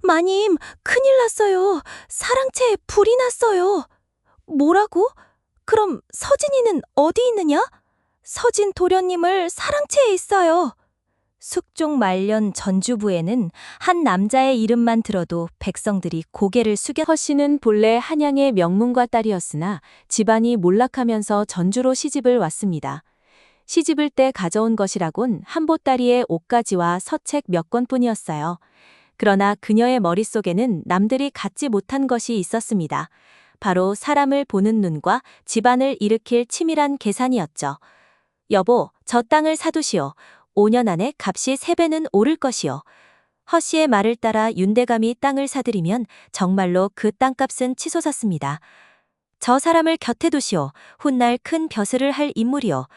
마님, 큰일 났어요. 사랑채에 불이 났어요. 뭐라고? 그럼 서진이는 어디 있느냐? 서진 도련님을 사랑채에 있어요. 숙종 말년 전주부에는 한 남자의 이름만 들어도 백성들이 고개를 숙여 허씨는 본래 한양의 명문가 딸이었으나 집안이 몰락하면서 전주로 시집을 왔습니다. 시집을 때 가져온 것이라곤 한보따리의 옷가지와 서책 몇 권뿐이었어요. 그러나 그녀의 머릿속에는 남들이 갖지 못한 것이 있었습니다. 바로 사람을 보는 눈과 집안을 일으킬 치밀한 계산이었죠. 여보, 저 땅을 사두시오. 5년 안에 값이 3배는 오를 것이요. 허씨의 말을 따라 윤대감이 땅을 사들이면 정말로 그 땅값은 치솟았습니다. 저 사람을 곁에 두시오. 훗날 큰 벼슬을 할 인물이요.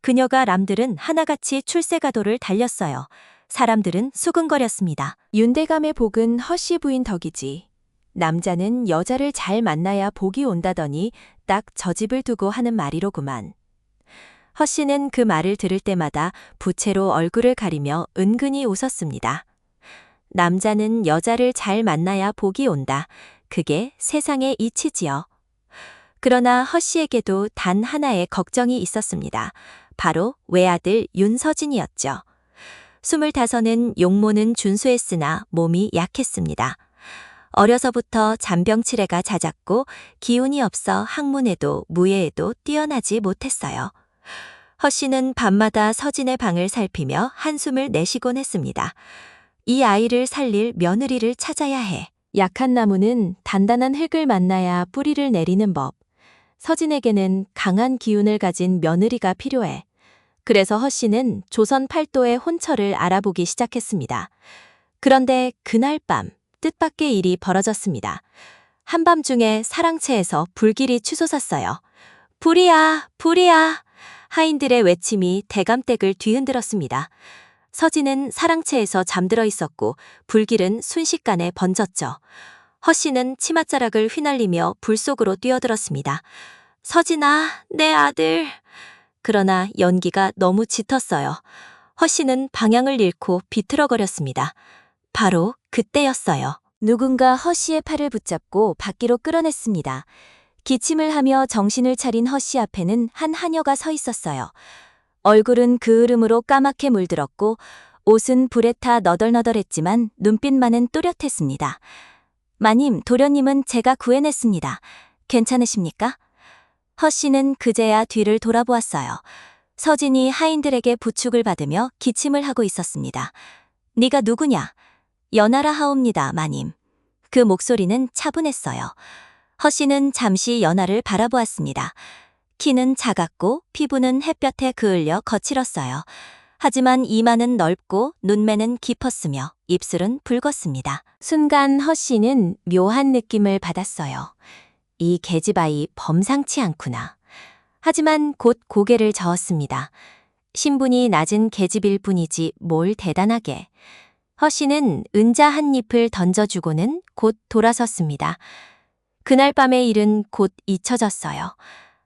그녀가 남들은 하나같이 출세가도를 달렸어요. 사람들은 수근거렸습니다. 윤대감의 복은 허씨 부인 덕이지. 남자는 여자를 잘 만나야 복이 온다더니 딱 저 집을 두고 하는 말이로구만. 허씨는 그 말을 들을 때마다 부채로 얼굴을 가리며 은근히 웃었습니다. 남자는 여자를 잘 만나야 복이 온다. 그게 세상의 이치지요. 그러나 허씨에게도 단 하나의 걱정이 있었습니다. 바로 외아들 윤서진이었죠. 25은 용모는 준수했으나 몸이 약했습니다. 어려서부터 잔병치레가 잦았고 기운이 없어 학문에도 무예에도 뛰어나지 못했어요. 허씨는 밤마다 서진의 방을 살피며 한숨을 내쉬곤 했습니다. 이 아이를 살릴 며느리를 찾아야 해. 약한 나무는 단단한 흙을 만나야 뿌리를 내리는 법. 서진에게는 강한 기운을 가진 며느리가 필요해. 그래서 허씨는 조선 팔도의 혼처를 알아보기 시작했습니다. 그런데 그날 밤 뜻밖의 일이 벌어졌습니다. 한밤중에 사랑채에서 불길이 치솟았어요. 불이야, 불이야. 하인들의 외침이 대감댁을 뒤흔들었습니다. 서진은 사랑채에서 잠들어 있었고 불길은 순식간에 번졌죠. 허씨는 치맛자락을 휘날리며 불 속으로 뛰어들었습니다. 서진아, 내 아들. 그러나 연기가 너무 짙었어요. 허씨는 방향을 잃고 비틀어거렸습니다. 바로 그때였어요. 누군가 허씨의 팔을 붙잡고 밖으로 끌어냈습니다. 기침을 하며 정신을 차린 허씨 앞에는 한 하녀가 서 있었어요. 얼굴은 그을음으로 까맣게 물들었고 옷은 불에 타 너덜너덜했지만 눈빛만은 또렷했습니다. 마님, 도련님은 제가 구해냈습니다. 괜찮으십니까? 허씨는 그제야 뒤를 돌아보았어요. 서진이 하인들에게 부축을 받으며 기침을 하고 있었습니다. 네가 누구냐? 연하라 하옵니다, 마님. 그 목소리는 차분했어요. 허씨는 잠시 연하를 바라보았습니다. 키는 작았고 피부는 햇볕에 그을려 거칠었어요. 하지만 이마는 넓고 눈매는 깊었으며 입술은 붉었습니다. 순간 허씨는 묘한 느낌을 받았어요. 이 계집아이 범상치 않구나. 하지만 곧 고개를 저었습니다. 신분이 낮은 계집일 뿐이지 뭘 대단하게. 허씨는 은자 한 잎을 던져주고는 곧 돌아섰습니다. 그날 밤의 일은 곧 잊혀졌어요.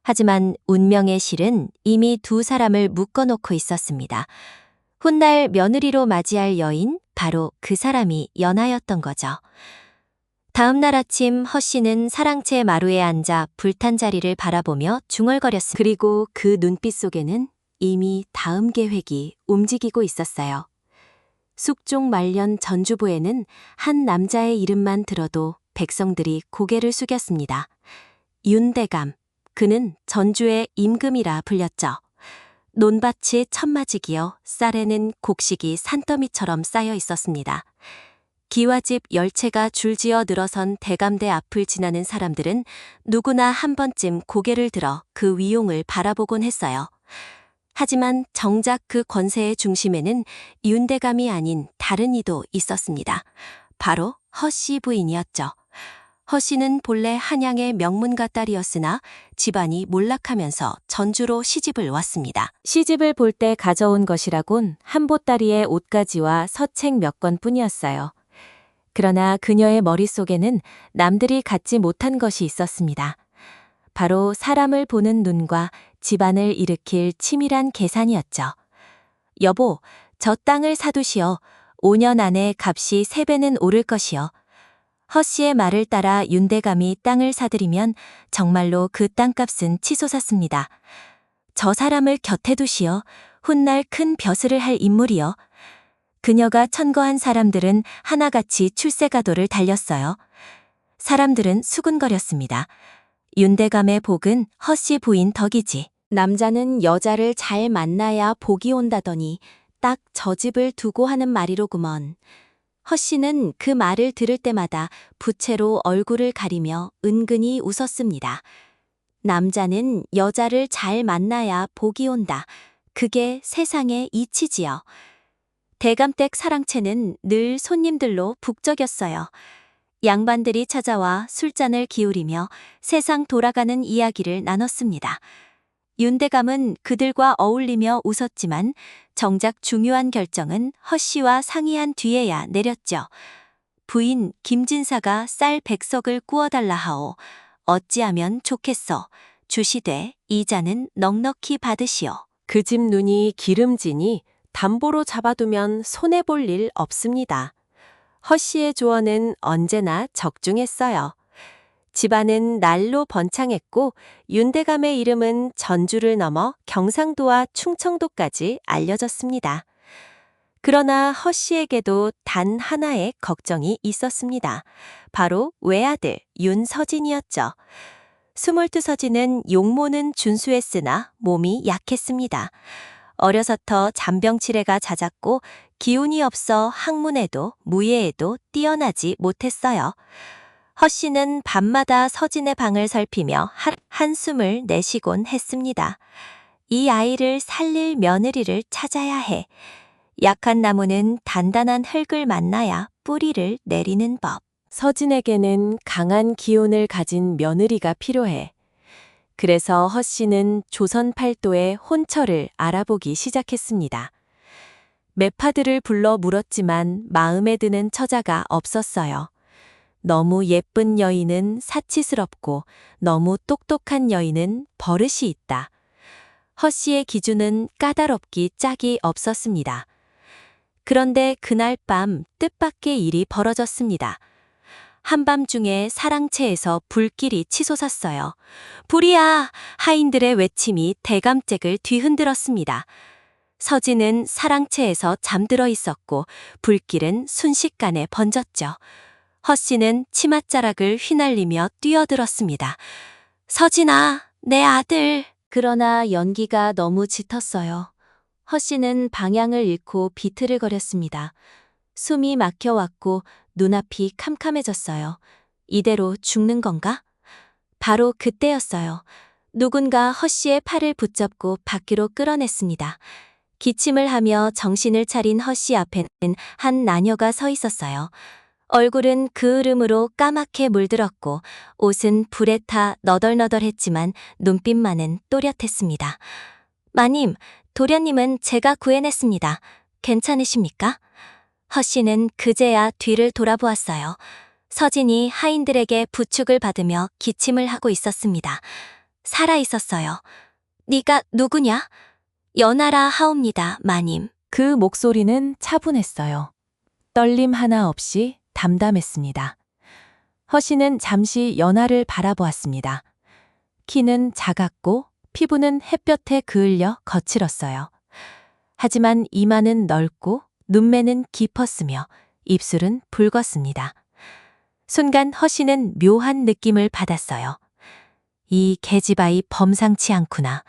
하지만 운명의 실은 이미 두 사람을 묶어놓고 있었습니다. 훗날 며느리로 맞이할 여인, 바로 그 사람이 연하였던 거죠. 다음 날 아침 허씨는 사랑채 마루에 앉아 불탄 자리를 바라보며 중얼거렸습니다. 그리고 그 눈빛 속에는 이미 다음 계획이 움직이고 있었어요. 숙종 말년 전주부에는 한 남자의 이름만 들어도 백성들이 고개를 숙였습니다. 윤대감, 그는 전주의 임금이라 불렸죠. 논밭이 천마지기여 쌀에는 곡식이 산더미처럼 쌓여 있었습니다. 기와집 열채가 줄지어 늘어선 대감대 앞을 지나는 사람들은 누구나 한 번쯤 고개를 들어 그 위용을 바라보곤 했어요. 하지만 정작 그 권세의 중심에는 윤대감이 아닌 다른 이도 있었습니다. 바로 허씨 부인이었죠. 허씨는 본래 한양의 명문가 딸이었으나 집안이 몰락하면서 전주로 시집을 왔습니다. 시집을 볼 때 가져온 것이라곤 한보따리의 옷가지와 서책 몇 권뿐이었어요. 그러나 그녀의 머릿속에는 남들이 갖지 못한 것이 있었습니다. 바로 사람을 보는 눈과 집안을 일으킬 치밀한 계산이었죠. 여보, 저 땅을 사두시오. 5년 안에 값이 3배는 오를 것이요. 허 씨의 말을 따라 윤대감이 땅을 사들이면 정말로 그 땅값은 치솟았습니다. 저 사람을 곁에 두시어 훗날 큰 벼슬을 할 인물이요. 그녀가 천거한 사람들은 하나같이 출세가도를 달렸어요. 사람들은 수군거렸습니다. 윤대감의 복은 허 씨 부인 덕이지. 남자는 여자를 잘 만나야 복이 온다더니 딱 저 집을 두고 하는 말이로구먼. 허 씨는 그 말을 들을 때마다 부채로 얼굴을 가리며 은근히 웃었습니다. 남자는 여자를 잘 만나야 복이 온다. 그게 세상의 이치지요. 대감댁 사랑채는 늘 손님들로 북적였어요. 양반들이 찾아와 술잔을 기울이며 세상 돌아가는 이야기를 나눴습니다. 윤대감은 그들과 어울리며 웃었지만 정작 중요한 결정은 허 씨와 상의한 뒤에야 내렸죠. 부인 김진사가 쌀 100석을 구워달라 하오. 어찌하면 좋겠어. 주시되 이자는 넉넉히 받으시오. 그 집 눈이 기름지니 담보로 잡아두면 손해볼 일 없습니다. 허 씨의 조언은 언제나 적중했어요. 집안은 날로 번창했고 윤대감의 이름은 전주를 넘어 경상도와 충청도까지 알려졌습니다. 그러나 허 씨에게도 단 하나의 걱정이 있었습니다. 바로 외아들 윤서진이었죠. 22서진은 용모는 준수했으나 몸이 약했습니다. 어려서터 잔병치레가 잦았고 기운이 없어 학문에도 무예에도 뛰어나지 못했어요. 허 씨는 밤마다 서진의 방을 살피며 한숨을 내쉬곤 했습니다. 이 아이를 살릴 며느리를 찾아야 해. 약한 나무는 단단한 흙을 만나야 뿌리를 내리는 법. 서진에게는 강한 기운을 가진 며느리가 필요해. 그래서 허 씨는 조선 팔도의 혼처를 알아보기 시작했습니다. 매파들을 불러 물었지만 마음에 드는 처자가 없었어요. 너무 예쁜 여인은 사치스럽고 너무 똑똑한 여인은 버릇이 있다. 허 씨의 기준은 까다롭기 짝이 없었습니다. 그런데 그날 밤 뜻밖의 일이 벌어졌습니다. 한밤중에 사랑채에서 불길이 치솟았어요. 불이야! 하인들의 외침이 대감댁을 뒤흔들었습니다. 서진은 사랑채에서 잠들어 있었고 불길은 순식간에 번졌죠. 허 씨는 치맛자락을 휘날리며 뛰어들었습니다. 서진아, 내 아들! 그러나 연기가 너무 짙었어요. 허 씨는 방향을 잃고 비틀거렸습니다. 숨이 막혀왔고 눈앞이 캄캄해졌어요. 이대로 죽는 건가? 바로 그때였어요. 누군가 허 씨의 팔을 붙잡고 밖으로 끌어냈습니다. 기침을 하며 정신을 차린 허 씨 앞에는 한 나녀가 서 있었어요. 얼굴은 그을음으로 까맣게 물들었고 옷은 불에 타 너덜너덜했지만 눈빛만은 또렷했습니다. 마님, 도련님은 제가 구해냈습니다. 괜찮으십니까? 허 씨는 그제야 뒤를 돌아보았어요. 서진이 하인들에게 부축을 받으며 기침을 하고 있었습니다. 살아 있었어요. 네가 누구냐? 연하라 하옵니다, 마님. 그 목소리는 차분했어요. 떨림 하나 없이 담담했습니다. 허 씨는 잠시 연하를 바라보았습니다. 키는 작았고 피부는 햇볕에 그을려 거칠었어요. 하지만 이마는 넓고 눈매는 깊었으며 입술은 붉었습니다. 순간 허 씨는 묘한 느낌을 받았어요. 이 계집아이 범상치 않구나.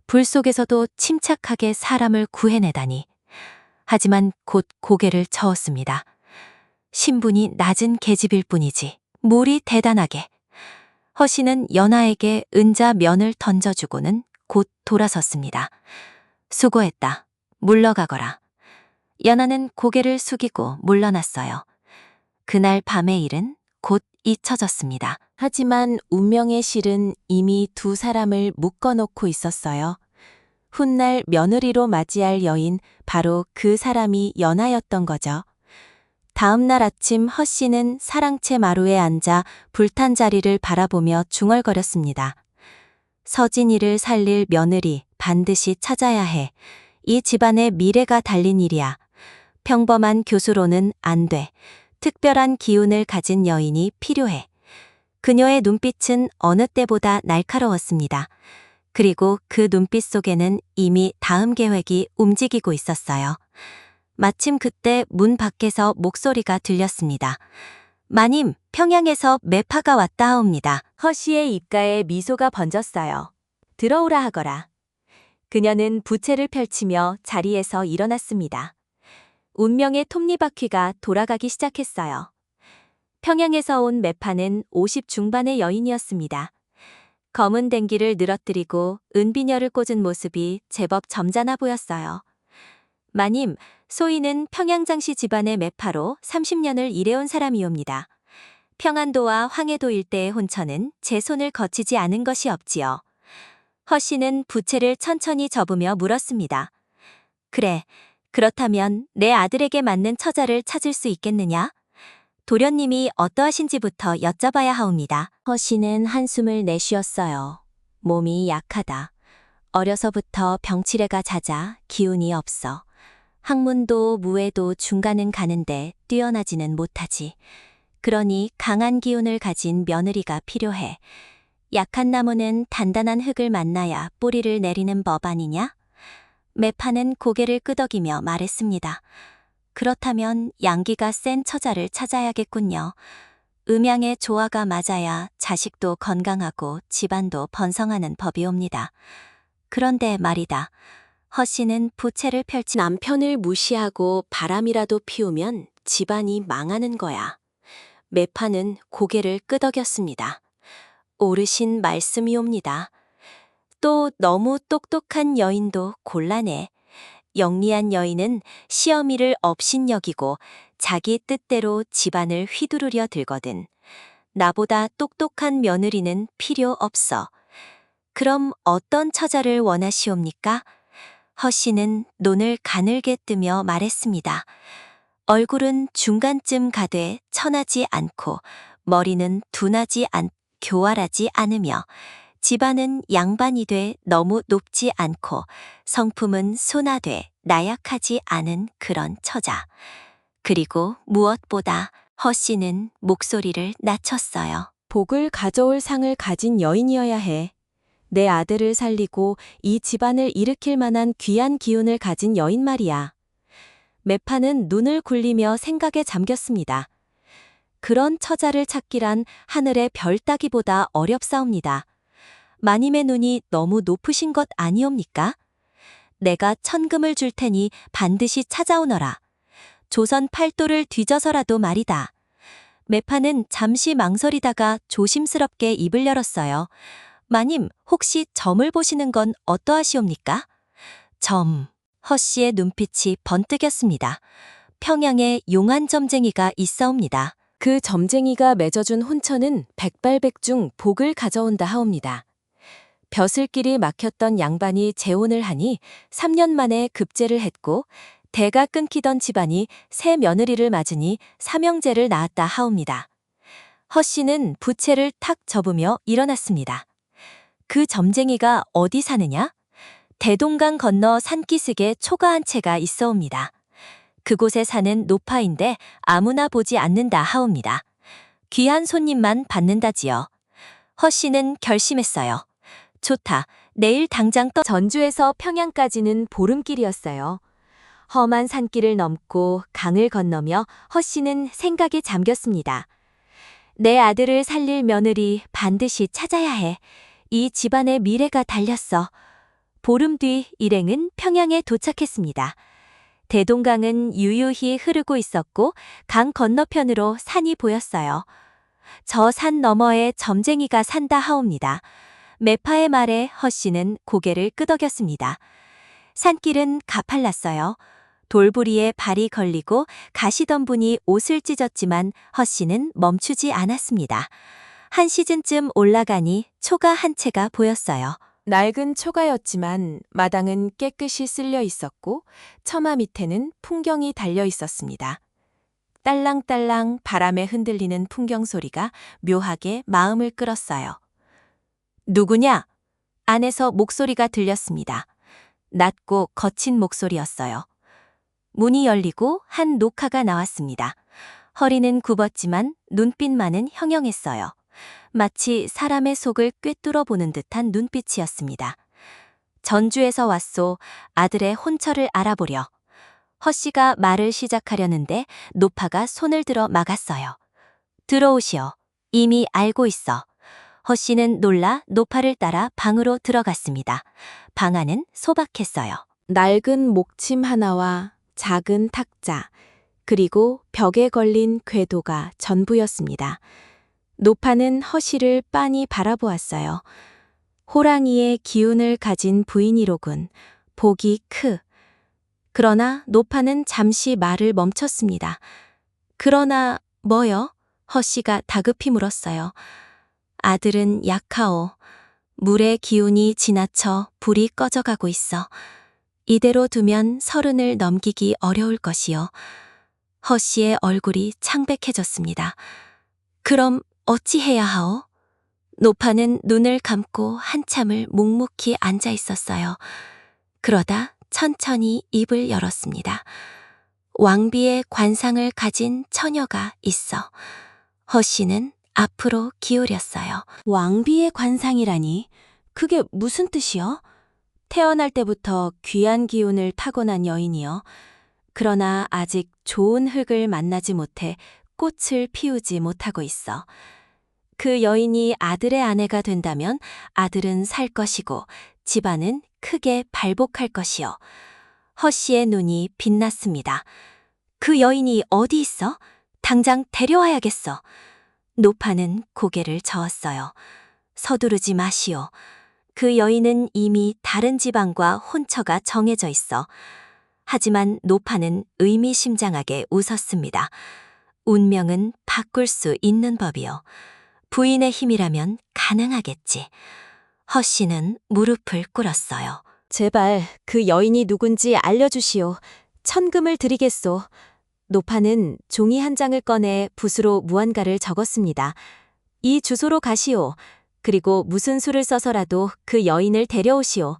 불 속에서도 침착하게 사람을 구해내다니. 하지만 곧 고개를 저었습니다. 신분이 낮은 계집일 뿐이지 물이 대단하게. 허 씨는 연하에게 은자 면을 던져주고는 곧 돌아섰습니다. 수고했다. 물러가거라. 연하는 고개를 숙이고 물러났어요. 그날 밤의 일은 곧 잊혀졌습니다. 하지만 운명의 실은 이미 두 사람을 묶어놓고 있었어요. 훗날 며느리로 맞이할 여인, 바로 그 사람이 연하였던 거죠. 다음 날 아침 허 씨는 사랑채 마루에 앉아 불탄 자리를 바라보며 중얼거렸습니다. 서진이를 살릴 며느리 반드시 찾아야 해. 이 집안의 미래가 달린 일이야. 평범한 교수로는 안 돼. 특별한 기운을 가진 여인이 필요해. 그녀의 눈빛은 어느 때보다 날카로웠습니다. 그리고 그 눈빛 속에는 이미 다음 계획이 움직이고 있었어요. 마침 그때 문 밖에서 목소리가 들렸습니다. 마님, 평양에서 매파가 왔다 하옵니다. 허씨의 입가에 미소가 번졌어요. 들어오라 하거라. 그녀는 부채를 펼치며 자리에서 일어났습니다. 운명의 톱니바퀴가 돌아가기 시작했어요. 평양에서 온 매파는 50 중반의 여인이었습니다. 검은 댕기를 늘어뜨리고 은비녀를 꽂은 모습이 제법 점잖아 보였어요. 마님, 소인은 평양장씨 집안의 매파로 30년을 일해온 사람이옵니다. 평안도와 황해도 일대의 혼처는 제 손을 거치지 않은 것이 없지요. 허씨는 부채를 천천히 접으며 물었습니다. 그래, 그렇다면 내 아들에게 맞는 처자를 찾을 수 있겠느냐? 도련님이 어떠하신지부터 여쭤봐야 하옵니다. 허씨는 한숨을 내쉬었어요. 몸이 약하다. 어려서부터 병치레가 잦아 기운이 없어. 학문도 무예도 중간은 가는데 뛰어나지는 못하지. 그러니 강한 기운을 가진 며느리가 필요해. 약한 나무는 단단한 흙을 만나야 뿌리를 내리는 법 아니냐? 매파는 고개를 끄덕이며 말했습니다. 그렇다면 양기가 센 처자를 찾아야겠군요. 음양의 조화가 맞아야 자식도 건강하고 집안도 번성하는 법이옵니다. 그런데 말이다. 허씨는 부채를 펼친 남편을 무시하고 바람이라도 피우면 집안이 망하는 거야. 매파는 고개를 끄덕였습니다. 오르신 말씀이옵니다. 또 너무 똑똑한 여인도 곤란해. 영리한 여인은 시어미를 업신여기고 자기 뜻대로 집안을 휘두르려 들거든. 나보다 똑똑한 며느리는 필요 없어. 그럼 어떤 처자를 원하시옵니까? 허씨는 눈을 가늘게 뜨며 말했습니다. 얼굴은 중간쯤 가되 천하지 않고 머리는 둔하지 교활하지 않으며 집안은 양반이 돼 너무 높지 않고 성품은 순하되 나약하지 않은 그런 처자. 그리고 무엇보다 허씨는 목소리를 낮췄어요. 복을 가져올 상을 가진 여인이어야 해. 내 아들을 살리고 이 집안을 일으킬 만한 귀한 기운을 가진 여인 말이야. 매파는 눈을 굴리며 생각에 잠겼습니다. 그런 처자를 찾기란 하늘의 별 따기보다 어렵사옵니다. 마님의 눈이 너무 높으신 것 아니옵니까? 내가 천금을 줄 테니 반드시 찾아오너라. 조선 팔도를 뒤져서라도 말이다. 매파는 잠시 망설이다가 조심스럽게 입을 열었어요. 마님, 혹시 점을 보시는 건 어떠하시옵니까? 점. 허씨의 눈빛이 번뜩였습니다. 평양에 용한 점쟁이가 있사옵니다. 그 점쟁이가 맺어준 혼처는 백발백중 복을 가져온다 하옵니다. 벼슬길이 막혔던 양반이 재혼을 하니 3년 만에 급제를 했고 대가 끊기던 집안이 새 며느리를 맞으니 삼형제를 낳았다 하옵니다. 허씨는 부채를 탁 접으며 일어났습니다. 그 점쟁이가 어디 사느냐? 대동강 건너 산기슭에 초가 한 채가 있어옵니다. 그곳에 사는 노파인데 아무나 보지 않는다 하옵니다. 귀한 손님만 받는다지요. 허씨는 결심했어요. 좋다. 내일 당장 전주에서 평양까지는 보름길이었어요. 험한 산길을 넘고 강을 건너며 허씨는 생각에 잠겼습니다. 내 아들을 살릴 며느리 반드시 찾아야 해. 이 집안의 미래가 달렸어. 보름 뒤 일행은 평양에 도착했습니다. 대동강은 유유히 흐르고 있었고 강 건너편으로 산이 보였어요. 저 산 너머에 점쟁이가 산다 하옵니다. 매파의 말에 허씨는 고개를 끄덕였습니다. 산길은 가팔랐어요. 돌부리에 발이 걸리고 가시던 분이 옷을 찢었지만 허씨는 멈추지 않았습니다. 한 시즌쯤 올라가니 초가 한 채가 보였어요. 낡은 초가였지만 마당은 깨끗이 쓸려 있었고 처마 밑에는 풍경이 달려 있었습니다. 딸랑딸랑 바람에 흔들리는 풍경 소리가 묘하게 마음을 끌었어요. 누구냐? 안에서 목소리가 들렸습니다. 낮고 거친 목소리였어요. 문이 열리고 한 녹화가 나왔습니다. 허리는 굽었지만 눈빛만은 형형했어요. 마치 사람의 속을 꿰뚫어 보는 듯한 눈빛이었습니다. 전주에서 왔소. 아들의 혼처를 알아보려. 허씨가 말을 시작하려는데 노파가 손을 들어 막았어요. 들어오시오. 이미 알고 있어. 허씨는 놀라 노파를 따라 방으로 들어갔습니다. 방 안은 소박했어요. 낡은 목침 하나와 작은 탁자, 그리고 벽에 걸린 궤도가 전부였습니다. 노파는 허씨를 빤히 바라보았어요. 호랑이의 기운을 가진 부인이로군. 복이 크. 그러나 노파는 잠시 말을 멈췄습니다. 그러나 뭐요? 허씨가 다급히 물었어요. 아들은 약하오. 물의 기운이 지나쳐 불이 꺼져가고 있어. 이대로 두면 30을 넘기기 어려울 것이요. 허씨의 얼굴이 창백해졌습니다. 그럼 어찌해야 하오? 노파는 눈을 감고 한참을 묵묵히 앉아 있었어요. 그러다 천천히 입을 열었습니다. 왕비의 관상을 가진 처녀가 있어. 허씨는 앞으로 기울였어요. 왕비의 관상이라니? 그게 무슨 뜻이요? 태어날 때부터 귀한 기운을 타고난 여인이요. 그러나 아직 좋은 흙을 만나지 못해 꽃을 피우지 못하고 있어. 그 여인이 아들의 아내가 된다면 아들은 살 것이고 집안은 크게 발복할 것이요. 허씨의 눈이 빛났습니다. 그 여인이 어디 있어? 당장 데려와야겠어. 노파는 고개를 저었어요. 서두르지 마시오. 그 여인은 이미 다른 지방과 혼처가 정해져 있어. 하지만 노파는 의미심장하게 웃었습니다. 운명은 바꿀 수 있는 법이요. 부인의 힘이라면 가능하겠지. 허씨는 무릎을 꿇었어요. 제발 그 여인이 누군지 알려주시오. 천금을 드리겠소. 노파는 종이 한 장을 꺼내 붓으로 무언가를 적었습니다. 이 주소로 가시오. 그리고 무슨 수를 써서라도 그 여인을 데려오시오.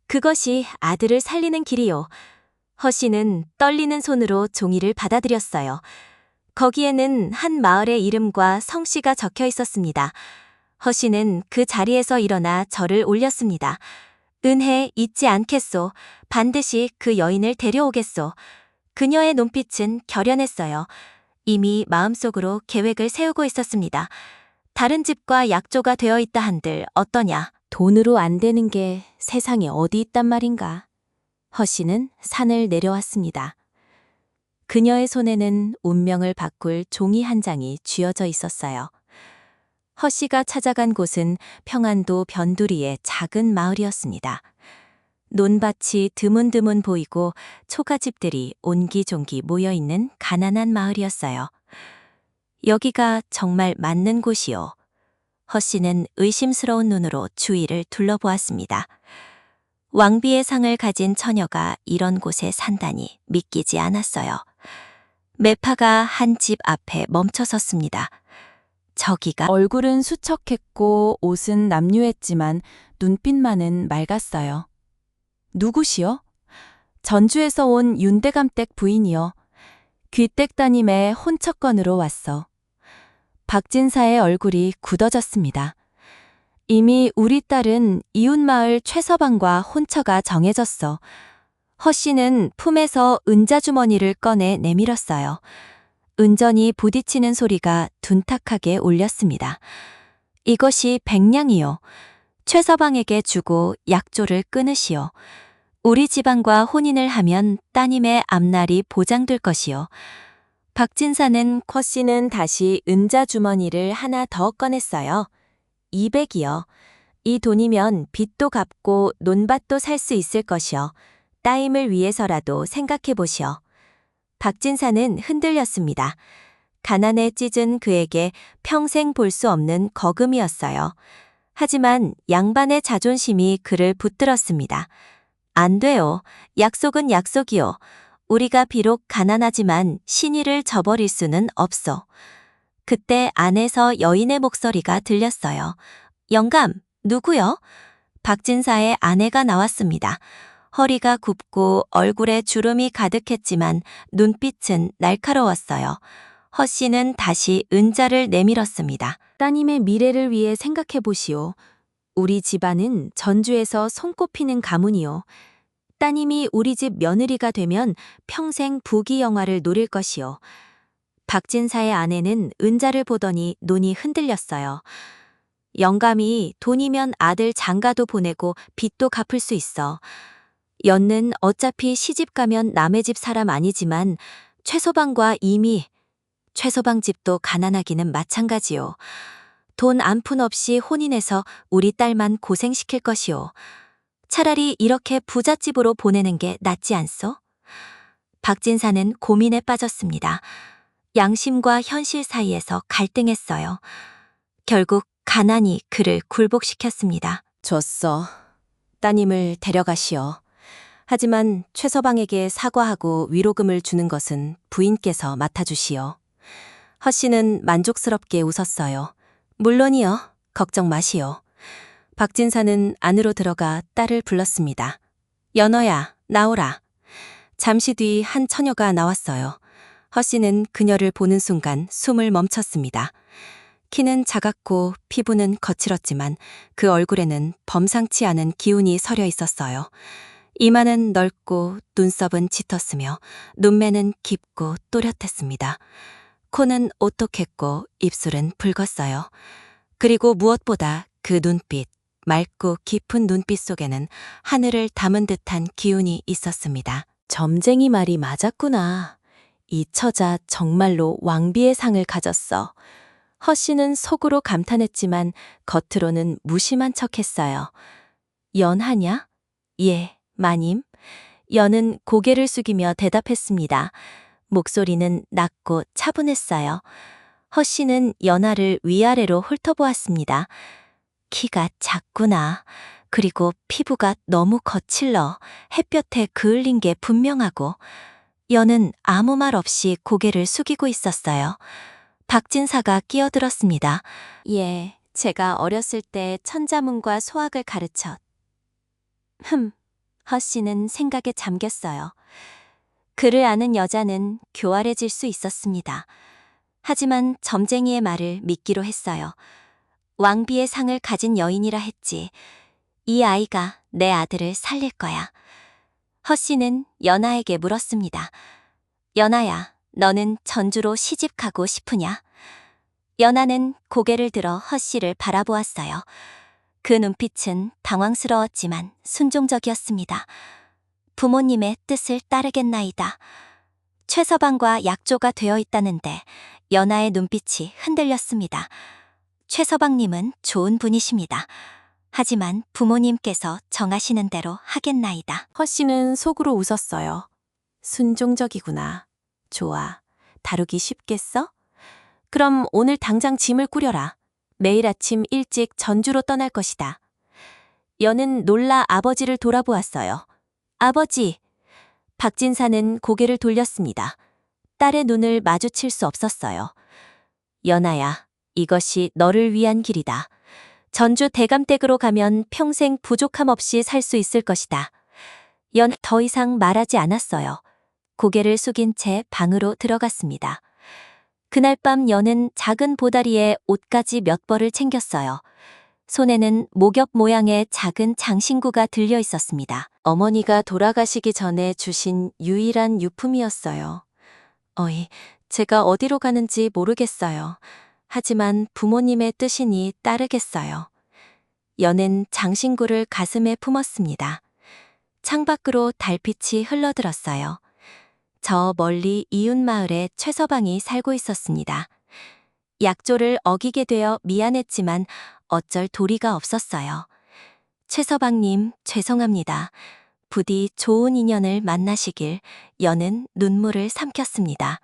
그것이 아들을 살리는 길이요. 허씨는 떨리는 손으로 종이를 받아들였어요. 거기에는 한 마을의 이름과 성씨가 적혀 있었습니다. 허씨는 그 자리에서 일어나 절을 올렸습니다. 은혜 잊지 않겠소. 반드시 그 여인을 데려오겠소. 그녀의 눈빛은 결연했어요. 이미 마음속으로 계획을 세우고 있었습니다. 다른 집과 약조가 되어 있다 한들 어떠냐? 돈으로 안 되는 게 세상에 어디 있단 말인가? 허씨는 산을 내려왔습니다. 그녀의 손에는 운명을 바꿀 종이 한 장이 쥐어져 있었어요. 허씨가 찾아간 곳은 평안도 변두리의 작은 마을이었습니다. 논밭이 드문드문 보이고 초가집들이 옹기종기 모여있는 가난한 마을이었어요. 여기가 정말 맞는 곳이요. 허씨는 의심스러운 눈으로 주위를 둘러보았습니다. 왕비의 상을 가진 처녀가 이런 곳에 산다니 믿기지 않았어요. 매파가 한 집 앞에 멈춰섰습니다. 저기가 얼굴은 수척했고 옷은 남유했지만 눈빛만은 맑았어요. 누구시요? 전주에서 온 윤대감댁 부인이요. 귀댁 따님의 혼처건으로 왔어. 박진사의 얼굴이 굳어졌습니다. 이미 우리 딸은 이웃마을 최서방과 혼처가 정해졌어. 허씨는 품에서 은자주머니를 꺼내 내밀었어요. 은전이 부딪히는 소리가 둔탁하게 울렸습니다. 이것이 100냥이요. 최서방에게 주고 약조를 끊으시오. 우리 지방과 혼인을 하면 따님의 앞날이 보장될 것이요. 박진사는 허씨는 다시 은자주머니를 하나 더 꺼냈어요. 200이요. 이 돈이면 빚도 갚고 논밭도 살 수 있을 것이요. 따임을 위해서라도 생각해 보시오. 박진사는 흔들렸습니다. 가난에 찢은 그에게 평생 볼 수 없는 거금이었어요. 하지만 양반의 자존심이 그를 붙들었습니다. 안 돼요. 약속은 약속이요. 우리가 비록 가난하지만 신의를 저버릴 수는 없어. 그때 안에서 여인의 목소리가 들렸어요. 영감, 누구요? 박진사의 아내가 나왔습니다. 허리가 굽고 얼굴에 주름이 가득했지만 눈빛은 날카로웠어요. 허 씨는 다시 은자를 내밀었습니다. 따님의 미래를 위해 생각해 보시오. 우리 집안은 전주에서 손꼽히는 가문이요. 따님이 우리 집 며느리가 되면 평생 부귀 영화를 노릴 것이요. 박진사의 아내는 은자를 보더니 눈이 흔들렸어요. 영감이 돈이면 아들 장가도 보내고 빚도 갚을 수 있어. 연는 어차피 시집 가면 남의 집 사람 아니지만 최서방과 이미 최서방 집도 가난하기는 마찬가지요. 돈 한 푼 없이 혼인해서 우리 딸만 고생시킬 것이오. 차라리 이렇게 부잣집으로 보내는 게 낫지 않소? 박진사는 고민에 빠졌습니다. 양심과 현실 사이에서 갈등했어요. 결국 가난이 그를 굴복시켰습니다. 줬어. 따님을 데려가시오. 하지만 최서방에게 사과하고 위로금을 주는 것은 부인께서 맡아주시오. 허 씨는 만족스럽게 웃었어요. 물론이요. 걱정 마시오. 박진사는 안으로 들어가 딸을 불렀습니다. 연어야, 나오라. 잠시 뒤 한 처녀가 나왔어요. 허 씨는 그녀를 보는 순간 숨을 멈췄습니다. 키는 작았고 피부는 거칠었지만 그 얼굴에는 범상치 않은 기운이 서려 있었어요. 이마는 넓고 눈썹은 짙었으며 눈매는 깊고 또렷했습니다. 코는 오똑했고 입술은 붉었어요. 그리고 무엇보다 그 눈빛, 맑고 깊은 눈빛 속에는 하늘을 담은 듯한 기운이 있었습니다. 점쟁이 말이 맞았구나. 이 처자 정말로 왕비의 상을 가졌어. 허 씨는 속으로 감탄했지만 겉으로는 무심한 척했어요. 연하냐? 예, 마님. 연은 고개를 숙이며 대답했습니다. 목소리는 낮고 차분했어요. 허 씨는 연하를 위아래로 훑어보았습니다. 키가 작구나. 그리고 피부가 너무 거칠러 햇볕에 그을린 게 분명하고. 연은 아무 말 없이 고개를 숙이고 있었어요. 박진사가 끼어들었습니다. 예, 제가 어렸을 때 천자문과 소학을 가르쳐. 허 씨는 생각에 잠겼어요. 그를 아는 여자는 교활해질 수 있었습니다. 하지만 점쟁이의 말을 믿기로 했어요. 왕비의 상을 가진 여인이라 했지. 이 아이가 내 아들을 살릴 거야. 허 씨는 연하에게 물었습니다. 연하야, 너는 전주로 시집가고 싶으냐? 연하는 고개를 들어 허 씨를 바라보았어요. 그 눈빛은 당황스러웠지만 순종적이었습니다. 부모님의 뜻을 따르겠나이다. 최서방과 약조가 되어 있다는데 연하의 눈빛이 흔들렸습니다. 최서방님은 좋은 분이십니다. 하지만 부모님께서 정하시는 대로 하겠나이다. 허 씨는 속으로 웃었어요. 순종적이구나. 좋아. 다루기 쉽겠어? 그럼 오늘 당장 짐을 꾸려라. 매일 아침 일찍 전주로 떠날 것이다. 연은 놀라 아버지를 돌아보았어요. 아버지! 박진사는 고개를 돌렸습니다. 딸의 눈을 마주칠 수 없었어요. 연아야, 이것이 너를 위한 길이다. 전주 대감댁으로 가면 평생 부족함 없이 살 수 있을 것이다. 연 더 이상 말하지 않았어요. 고개를 숙인 채 방으로 들어갔습니다. 그날 밤 연은 작은 보다리에 옷가지 몇 벌을 챙겼어요. 손에는 목엽 모양의 작은 장신구가 들려 있었습니다. 어머니가 돌아가시기 전에 주신 유일한 유품이었어요. 어이, 제가 어디로 가는지 모르겠어요. 하지만 부모님의 뜻이니 따르겠어요. 연은 장신구를 가슴에 품었습니다. 창밖으로 달빛이 흘러들었어요. 저 멀리 이웃마을에 최서방이 살고 있었습니다. 약조를 어기게 되어 미안했지만 어쩔 도리가 없었어요. 최서방님, 죄송합니다. 부디 좋은 인연을 만나시길. 연은 눈물을 삼켰습니다.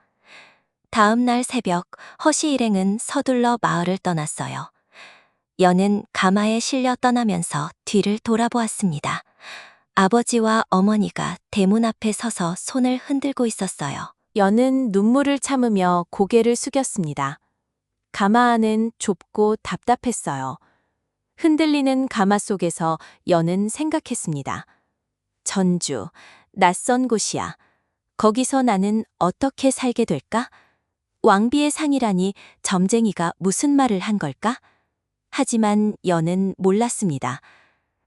다음 날 새벽 허씨 일행은 서둘러 마을을 떠났어요. 연은 가마에 실려 떠나면서 뒤를 돌아보았습니다. 아버지와 어머니가 대문 앞에 서서 손을 흔들고 있었어요. 연은 눈물을 참으며 고개를 숙였습니다. 가마 안은 좁고 답답했어요. 흔들리는 가마 속에서 연은 생각했습니다. 전주, 낯선 곳이야. 거기서 나는 어떻게 살게 될까? 왕비의 상이라니 점쟁이가 무슨 말을 한 걸까? 하지만 연은 몰랐습니다.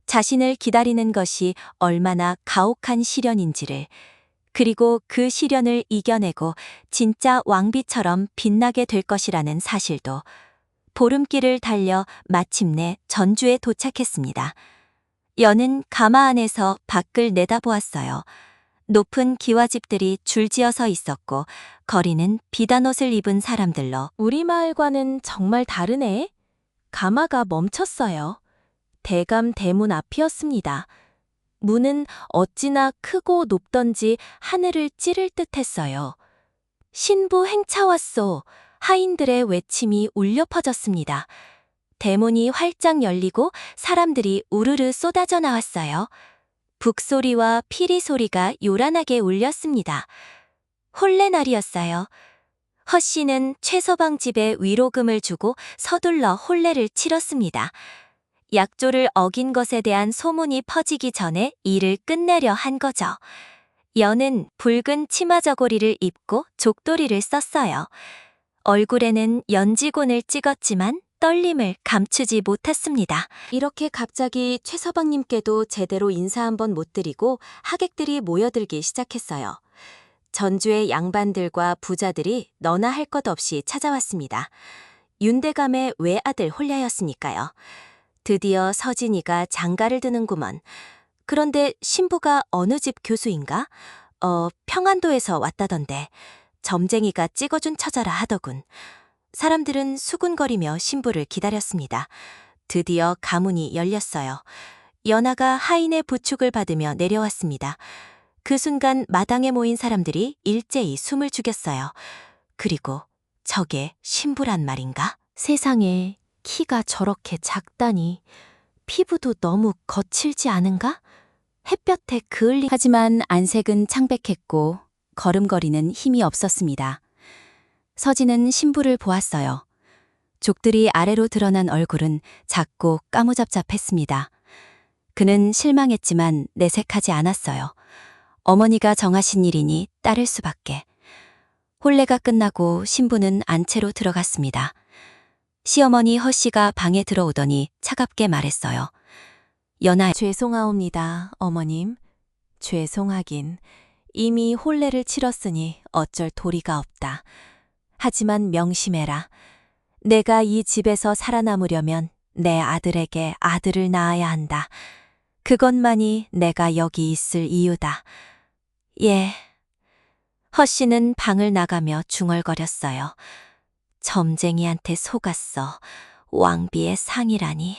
자신을 기다리는 것이 얼마나 가혹한 시련인지를, 그리고 그 시련을 이겨내고 진짜 왕비처럼 빛나게 될 것이라는 사실도. 보름길을 달려 마침내 전주에 도착했습니다. 연은 가마 안에서 밖을 내다보았어요. 높은 기와집들이 줄지어 서 있었고 거리는 비단 옷을 입은 사람들로. 우리 마을과는 정말 다르네. 가마가 멈췄어요. 대감 대문 앞이었습니다. 문은 어찌나 크고 높던지 하늘을 찌를 듯했어요. 신부 행차왔소. 하인들의 외침이 울려 퍼졌습니다. 대문이 활짝 열리고 사람들이 우르르 쏟아져 나왔어요. 북소리와 피리 소리가 요란하게 울렸습니다. 혼례날이었어요. 허씨는 최서방 집에 위로금을 주고 서둘러 혼례를 치렀습니다. 약조를 어긴 것에 대한 소문이 퍼지기 전에 일을 끝내려 한 거죠. 연은 붉은 치마 저고리를 입고 족도리를 썼어요. 얼굴에는 연지곤을 찍었지만 떨림을 감추지 못했습니다. 이렇게 갑자기 최서방님께도 제대로 인사 한번 못 드리고 하객들이 모여들기 시작했어요. 전주의 양반들과 부자들이 너나 할 것 없이 찾아왔습니다. 윤대감의 외아들 홀려였으니까요. 드디어 서진이가 장가를 드는구먼. 그런데 신부가 어느 집 교수인가? 평안도에서 왔다던데. 점쟁이가 찍어준 처자라 하더군. 사람들은 수군거리며 신부를 기다렸습니다. 드디어 가문이 열렸어요. 연하가 하인의 부축을 받으며 내려왔습니다. 그 순간 마당에 모인 사람들이 일제히 숨을 죽였어요. 그리고 저게 신부란 말인가? 세상에 키가 저렇게 작다니. 피부도 너무 거칠지 않은가? 햇볕에 그을리. 하지만 안색은 창백했고 걸음걸이는 힘이 없었습니다. 서진은 신부를 보았어요. 족들이 아래로 드러난 얼굴은 작고 까무잡잡했습니다. 그는 실망했지만 내색하지 않았어요. 어머니가 정하신 일이니 따를 수밖에. 혼례가 끝나고 신부는 안채로 들어갔습니다. 시어머니 허씨가 방에 들어오더니 차갑게 말했어요. 연하, 죄송하옵니다, 어머님. 죄송하긴. 이미 혼례를 치렀으니 어쩔 도리가 없다. 하지만 명심해라. 내가 이 집에서 살아남으려면 내 아들에게 아들을 낳아야 한다. 그것만이 내가 여기 있을 이유다. 예. 허씨는 방을 나가며 중얼거렸어요. 점쟁이한테 속았어. 왕비의 상이라니.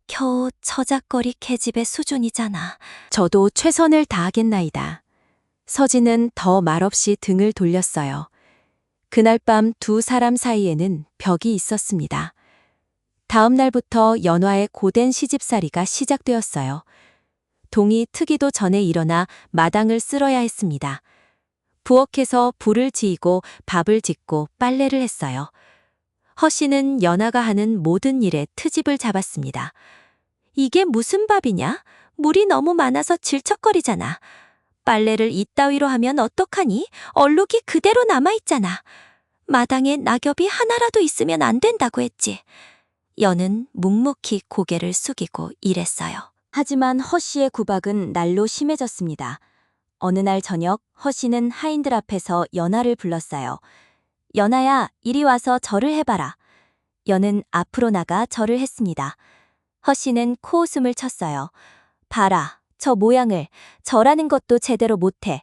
겨우 처작거리 계집의 수준이잖아. 저도 최선을 다하겠나이다. 서진은 더 말없이 등을 돌렸어요. 그날 밤 두 사람 사이에는 벽이 있었습니다. 다음 날부터 연화의 고된 시집살이가 시작되었어요. 동이 트기도 전에 일어나 마당을 쓸어야 했습니다. 부엌에서 불을 지이고 밥을 짓고 빨래를 했어요. 허씨는 연하가 하는 모든 일에 트집을 잡았습니다. 이게 무슨 밥이냐? 물이 너무 많아서 질척거리잖아. 빨래를 이따위로 하면 어떡하니? 얼룩이 그대로 남아있잖아. 마당에 낙엽이 하나라도 있으면 안 된다고 했지. 연은 묵묵히 고개를 숙이고 일했어요. 하지만 허씨의 구박은 날로 심해졌습니다. 어느 날 저녁 허씨는 하인들 앞에서 연하를 불렀어요. 연하야, 이리 와서 절을 해봐라. 연은 앞으로 나가 절을 했습니다. 허씨는 코웃음을 쳤어요. 봐라, 저 모양을. 절하는 것도 제대로 못해.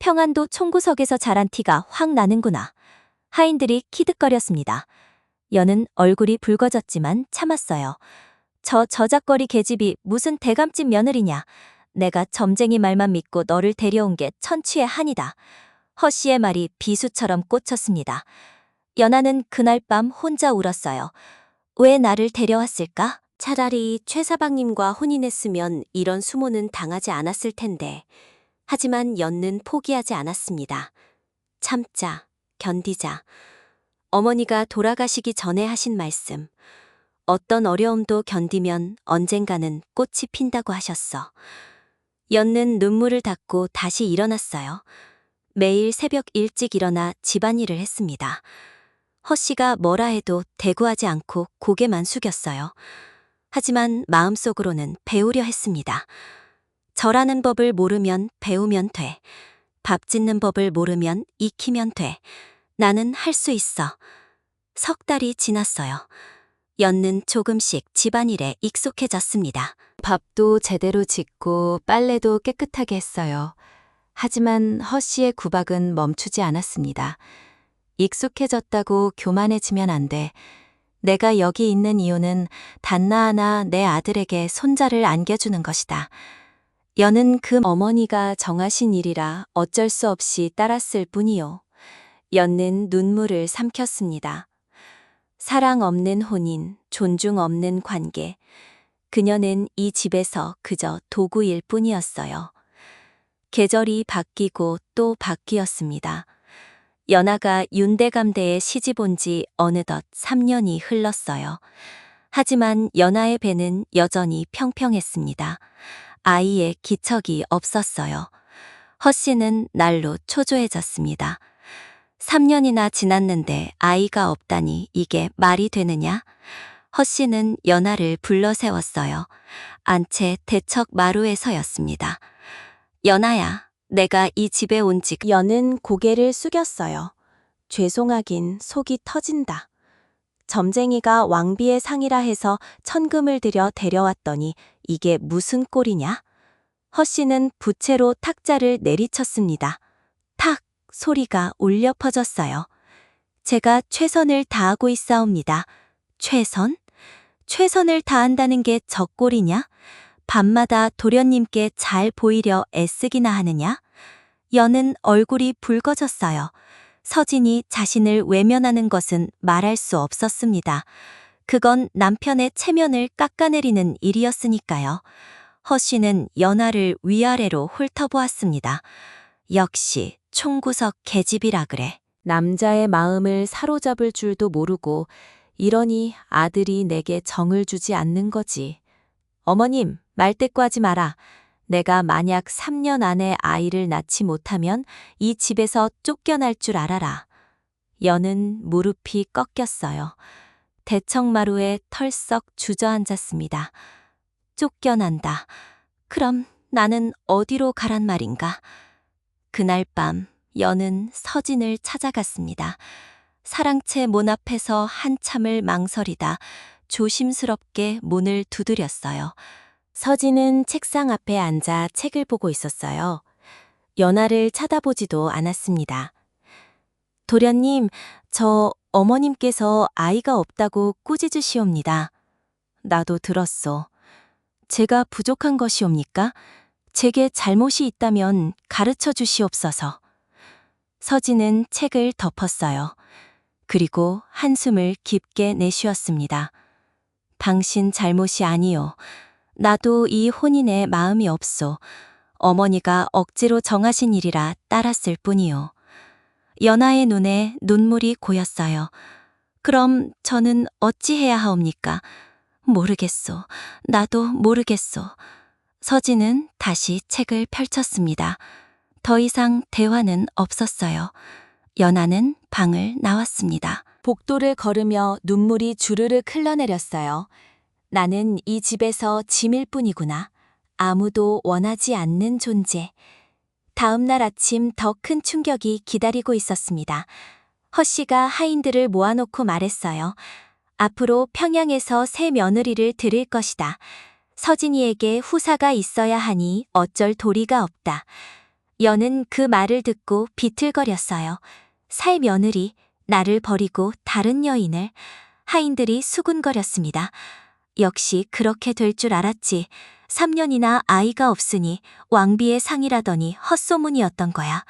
평안도 총구석에서 자란 티가 확 나는구나. 하인들이 키득거렸습니다. 연은 얼굴이 붉어졌지만 참았어요. 저 저작거리 계집이 무슨 대감집 며느리냐. 내가 점쟁이 말만 믿고 너를 데려온 게 천추의 한이다. 허씨의 말이 비수처럼 꽂혔습니다. 연하는 그날 밤 혼자 울었어요. 왜 나를 데려왔을까? 차라리 최사방님과 혼인했으면 이런 수모는 당하지 않았을 텐데. 하지만 연는 포기하지 않았습니다. 참자, 견디자. 어머니가 돌아가시기 전에 하신 말씀. 어떤 어려움도 견디면 언젠가는 꽃이 핀다고 하셨어. 연는 눈물을 닦고 다시 일어났어요. 매일 새벽 일찍 일어나 집안일을 했습니다. 허씨가 뭐라 해도 대꾸하지 않고 고개만 숙였어요. 하지만 마음속으로는 배우려 했습니다. 절하는 법을 모르면 배우면 돼. 밥 짓는 법을 모르면 익히면 돼. 나는 할 수 있어. 석 달이 지났어요. 연는 조금씩 집안일에 익숙해졌습니다. 밥도 제대로 짓고 빨래도 깨끗하게 했어요. 하지만 허씨의 구박은 멈추지 않았습니다. 익숙해졌다고 교만해지면 안 돼. 내가 여기 있는 이유는 단나 하나 내 아들에게 손자를 안겨주는 것이다. 연은 그 어머니가 정하신 일이라 어쩔 수 없이 따랐을 뿐이요. 연는 눈물을 삼켰습니다. 사랑 없는 혼인, 존중 없는 관계. 그녀는 이 집에서 그저 도구일 뿐이었어요. 계절이 바뀌고 또 바뀌었습니다. 연아가 윤대감대에 시집 온 지 어느덧 3년이 흘렀어요. 하지만 연아의 배는 여전히 평평했습니다. 아이의 기척이 없었어요. 허씨는 날로 초조해졌습니다. 3년이나 지났는데 아이가 없다니 이게 말이 되느냐? 허씨는 연아를 불러 세웠어요. 안채 대척 마루에 서였습니다. 연아야, 내가 이 집에 온 지 연은 고개를 숙였어요. 죄송하긴 속이 터진다. 점쟁이가 왕비의 상이라 해서 천금을 들여 데려왔더니 이게 무슨 꼴이냐? 허씨는 부채로 탁자를 내리쳤습니다. 탁 소리가 울려 퍼졌어요. 제가 최선을 다하고 있사옵니다. 최선? 최선을 다한다는 게 저꼴이냐? 밤마다 도련님께 잘 보이려 애쓰기나 하느냐? 연은 얼굴이 붉어졌어요. 서진이 자신을 외면하는 것은 말할 수 없었습니다. 그건 남편의 체면을 깎아내리는 일이었으니까요. 허씨는 연아를 위아래로 훑어보았습니다. 역시 총구석 계집이라 그래. 남자의 마음을 사로잡을 줄도 모르고 이러니 아들이 내게 정을 주지 않는 거지. 어머님, 말대꾸하지 마라. 내가 만약 3년 안에 아이를 낳지 못하면 이 집에서 쫓겨날 줄 알아라. 연은 무릎이 꺾였어요. 대청마루에 털썩 주저앉았습니다. 쫓겨난다. 그럼 나는 어디로 가란 말인가? 그날 밤 연은 서진을 찾아갔습니다. 사랑채 문 앞에서 한참을 망설이다 조심스럽게 문을 두드렸어요. 서진은 책상 앞에 앉아 책을 보고 있었어요. 연아를 쳐다보지도 않았습니다. 도련님, 저 어머님께서 아이가 없다고 꾸짖으시옵니다. 나도 들었소. 제가 부족한 것이옵니까? 제게 잘못이 있다면 가르쳐 주시옵소서. 서진은 책을 덮었어요. 그리고 한숨을 깊게 내쉬었습니다. 당신 잘못이 아니요. 나도 이 혼인에 마음이 없소. 어머니가 억지로 정하신 일이라 따랐을 뿐이요. 연아의 눈에 눈물이 고였어요. 그럼 저는 어찌해야 하옵니까? 모르겠소. 나도 모르겠소. 서진은 다시 책을 펼쳤습니다. 더 이상 대화는 없었어요. 연아는 방을 나왔습니다. 복도를 걸으며 눈물이 주르륵 흘러내렸어요. 나는 이 집에서 짐일 뿐이구나. 아무도 원하지 않는 존재. 다음 날 아침 더 큰 충격이 기다리고 있었습니다. 허씨가 하인들을 모아놓고 말했어요. 앞으로 평양에서 새 며느리를 들일 것이다. 서진이에게 후사가 있어야 하니 어쩔 도리가 없다. 연은 그 말을 듣고 비틀거렸어요. 새 며느리, 나를 버리고 다른 여인을. 하인들이 수군거렸습니다. 역시 그렇게 될 줄 알았지. 3년이나 아이가 없으니 왕비의 상이라더니 헛소문이었던 거야.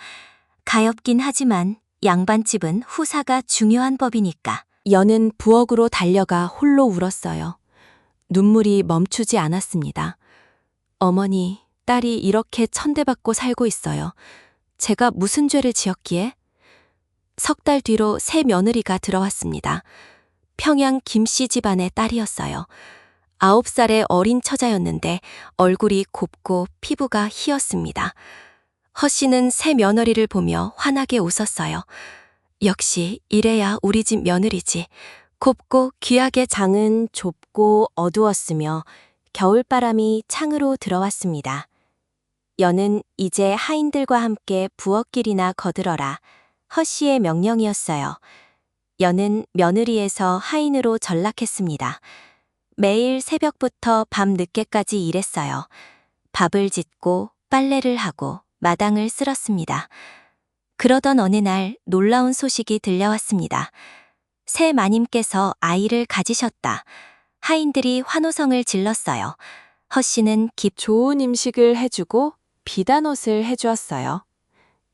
가엾긴 하지만 양반집은 후사가 중요한 법이니까. 연은 부엌으로 달려가 홀로 울었어요. 눈물이 멈추지 않았습니다. 어머니, 딸이 이렇게 천대받고 살고 있어요. 제가 무슨 죄를 지었기에? 석 달 뒤로 새 며느리가 들어왔습니다. 평양 김씨 집안의 딸이었어요. 9살의 어린 처자였는데 얼굴이 곱고 피부가 희었습니다. 허 씨는 새 며느리를 보며 환하게 웃었어요. 역시 이래야 우리 집 며느리지. 곱고 귀하게 장은 좁고 어두웠으며 겨울바람이 창으로 들어왔습니다. 여는 이제 하인들과 함께 부엌길이나 거들어라. 허 씨의 명령이었어요. 여는 며느리에서 하인으로 전락했습니다. 매일 새벽부터 밤 늦게까지 일했어요. 밥을 짓고 빨래를 하고 마당을 쓸었습니다. 그러던 어느 날 놀라운 소식이 들려왔습니다. 새 마님께서 아이를 가지셨다. 하인들이 환호성을 질렀어요. 허 씨는 좋은 음식을 해주고 비단 옷을 해주었어요.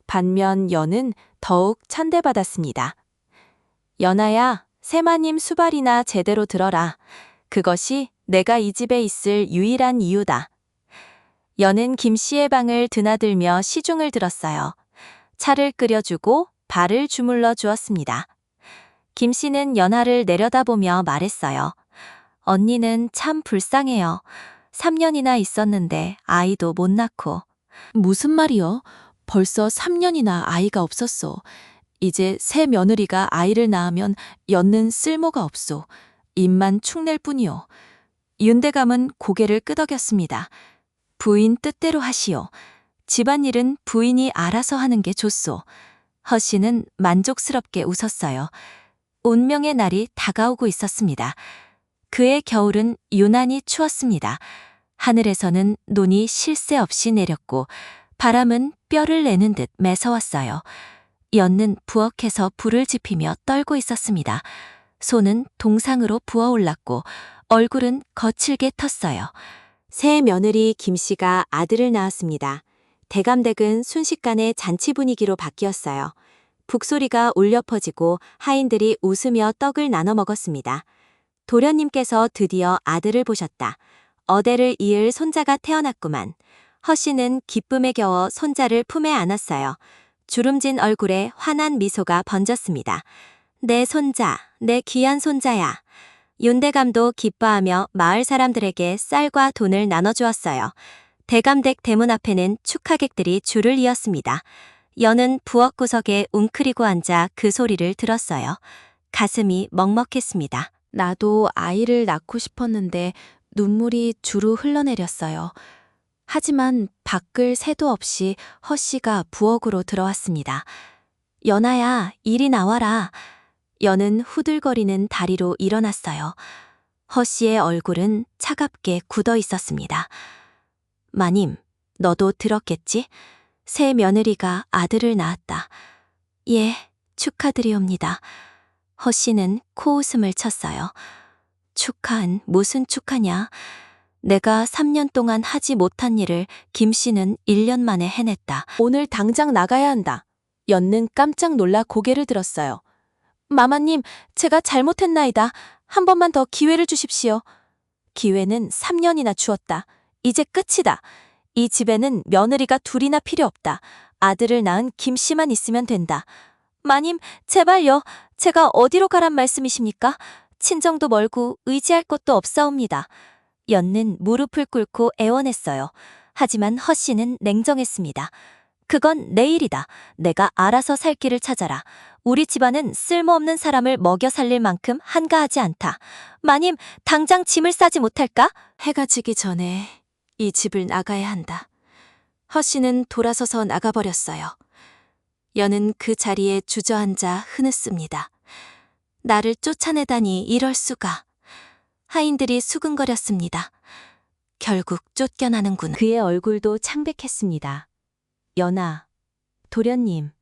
반면 여는 더욱 천대받았습니다. 연아야, 새마님 수발이나 제대로 들어라. 그것이 내가 이 집에 있을 유일한 이유다. 여는 김씨의 방을 드나들며 시중을 들었어요. 차를 끓여주고 발을 주물러 주었습니다. 김씨는 연아를 내려다보며 말했어요. 언니는 참 불쌍해요. 3년이나 있었는데 아이도 못 낳고. 무슨 말이요? 벌써 3년이나 아이가 없었소. 이제 새 며느리가 아이를 낳으면 연는 쓸모가 없소. 입만 축낼 뿐이요. 윤대감은 고개를 끄덕였습니다. 부인 뜻대로 하시오. 집안일은 부인이 알아서 하는 게 좋소. 허 씨는 만족스럽게 웃었어요. 운명의 날이 다가오고 있었습니다. 그의 겨울은 유난히 추웠습니다. 하늘에서는 눈이 쉴 새 없이 내렸고 바람은 뼈를 내는 듯 매서웠어요. 연는 부엌에서 불을 지피며 떨고 있었습니다. 손은 동상으로 부어올랐고 얼굴은 거칠게 텄어요. 새 며느리 김씨가 아들을 낳았습니다. 대감댁은 순식간에 잔치 분위기로 바뀌었어요. 북소리가 울려 퍼지고 하인들이 웃으며 떡을 나눠 먹었습니다. 도련님께서 드디어 아들을 보셨다. 어대를 이을 손자가 태어났구만. 허 씨는 기쁨에 겨워 손자를 품에 안았어요. 주름진 얼굴에 환한 미소가 번졌습니다. 내 손자, 내 귀한 손자야. 윤대감도 기뻐하며 마을 사람들에게 쌀과 돈을 나눠주었어요. 대감댁 대문 앞에는 축하객들이 줄을 이었습니다. 여는 부엌 구석에 웅크리고 앉아 그 소리를 들었어요. 가슴이 먹먹했습니다. 나도 아이를 낳고 싶었는데 눈물이 주루 흘러내렸어요. 하지만 밖을 새도 없이 허 씨가 부엌으로 들어왔습니다. 연아야, 이리 나와라. 여는 후들거리는 다리로 일어났어요. 허 씨의 얼굴은 차갑게 굳어 있었습니다. 마님, 너도 들었겠지? 새 며느리가 아들을 낳았다. 예, 축하드리옵니다. 허 씨는 코웃음을 쳤어요. 축하는 무슨 축하냐? 내가 3년 동안 하지 못한 일을 김 씨는 1년 만에 해냈다. 오늘 당장 나가야 한다. 연는 깜짝 놀라 고개를 들었어요. 마마님, 제가 잘못했나이다. 한 번만 더 기회를 주십시오. 기회는 3년이나 주었다. 이제 끝이다. 이 집에는 며느리가 둘이나 필요 없다. 아들을 낳은 김 씨만 있으면 된다. 마님, 제발요. 제가 어디로 가란 말씀이십니까? 친정도 멀고 의지할 것도 없사옵니다. 연는 무릎을 꿇고 애원했어요. 하지만 허 씨는 냉정했습니다. 그건 내 일이다. 내가 알아서 살 길을 찾아라. 우리 집안은 쓸모없는 사람을 먹여 살릴 만큼 한가하지 않다. 마님, 당장 짐을 싸지 못할까? 해가 지기 전에 이 집을 나가야 한다. 허 씨는 돌아서서 나가버렸어요. 여는 그 자리에 주저앉아 흐느습니다. 나를 쫓아내다니 이럴 수가. 하인들이 수근거렸습니다. 결국 쫓겨나는구나. 그의 얼굴도 창백했습니다. 연아, 도련님.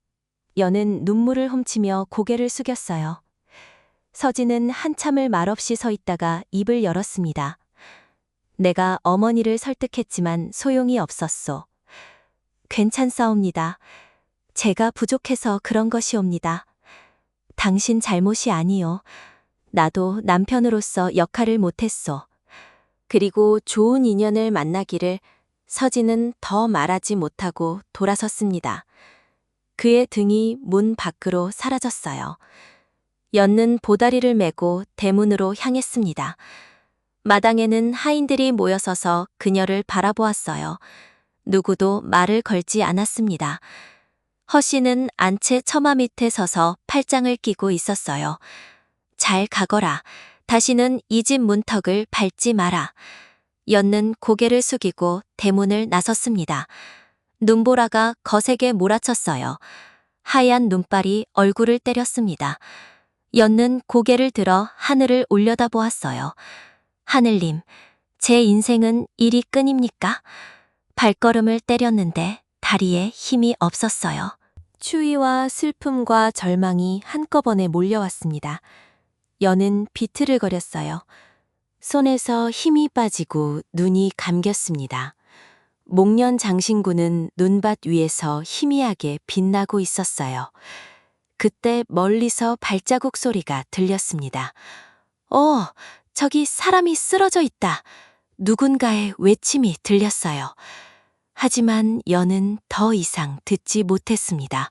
연은 눈물을 훔치며 고개를 숙였어요. 서진은 한참을 말없이 서 있다가 입을 열었습니다. 내가 어머니를 설득했지만 소용이 없었소. 괜찮사옵니다. 제가 부족해서 그런 것이옵니다. 당신 잘못이 아니요. 나도 남편으로서 역할을 못했소. 그리고 좋은 인연을 만나기를. 서진은 더 말하지 못하고 돌아섰습니다. 그의 등이 문 밖으로 사라졌어요. 연는 보다리를 메고 대문으로 향했습니다. 마당에는 하인들이 모여서서 그녀를 바라보았어요. 누구도 말을 걸지 않았습니다. 허씨는 안채 처마 밑에 서서 팔짱을 끼고 있었어요. 잘 가거라. 다시는 이 집 문턱을 밟지 마라. 연는 고개를 숙이고 대문을 나섰습니다. 눈보라가 거세게 몰아쳤어요. 하얀 눈발이 얼굴을 때렸습니다. 연는 고개를 들어 하늘을 올려다보았어요. 하늘님, 제 인생은 일이 끈입니까? 발걸음을 때렸는데 다리에 힘이 없었어요. 추위와 슬픔과 절망이 한꺼번에 몰려왔습니다. 연은 비틀을거렸어요. 손에서 힘이 빠지고 눈이 감겼습니다. 목련 장신구는 눈밭 위에서 희미하게 빛나고 있었어요. 그때 멀리서 발자국 소리가 들렸습니다. 저기 사람이 쓰러져 있다. 누군가의 외침이 들렸어요. 하지만 연은 더 이상 듣지 못했습니다.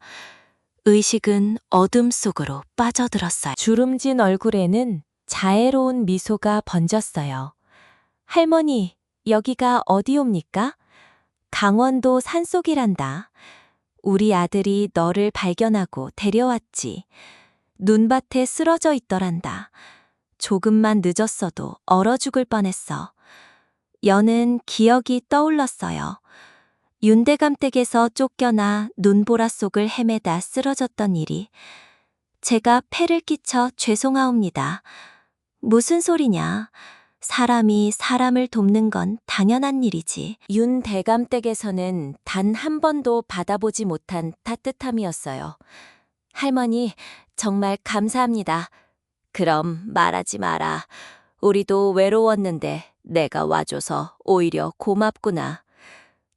의식은 어둠 속으로 빠져들었어요. 주름진 얼굴에는 자애로운 미소가 번졌어요. 할머니, 여기가 어디옵니까? 강원도 산속이란다. 우리 아들이 너를 발견하고 데려왔지. 눈밭에 쓰러져 있더란다. 조금만 늦었어도 얼어 죽을 뻔했어. 연은 기억이 떠올랐어요. 윤대감댁에서 쫓겨나 눈보라 속을 헤매다 쓰러졌던 일이. 제가 폐를 끼쳐 죄송하옵니다. 무슨 소리냐. 사람이 사람을 돕는 건 당연한 일이지. 윤대감댁에서는 단 한 번도 받아보지 못한 따뜻함이었어요. 할머니, 정말 감사합니다. 그럼 말하지 마라. 우리도 외로웠는데 내가 와줘서 오히려 고맙구나.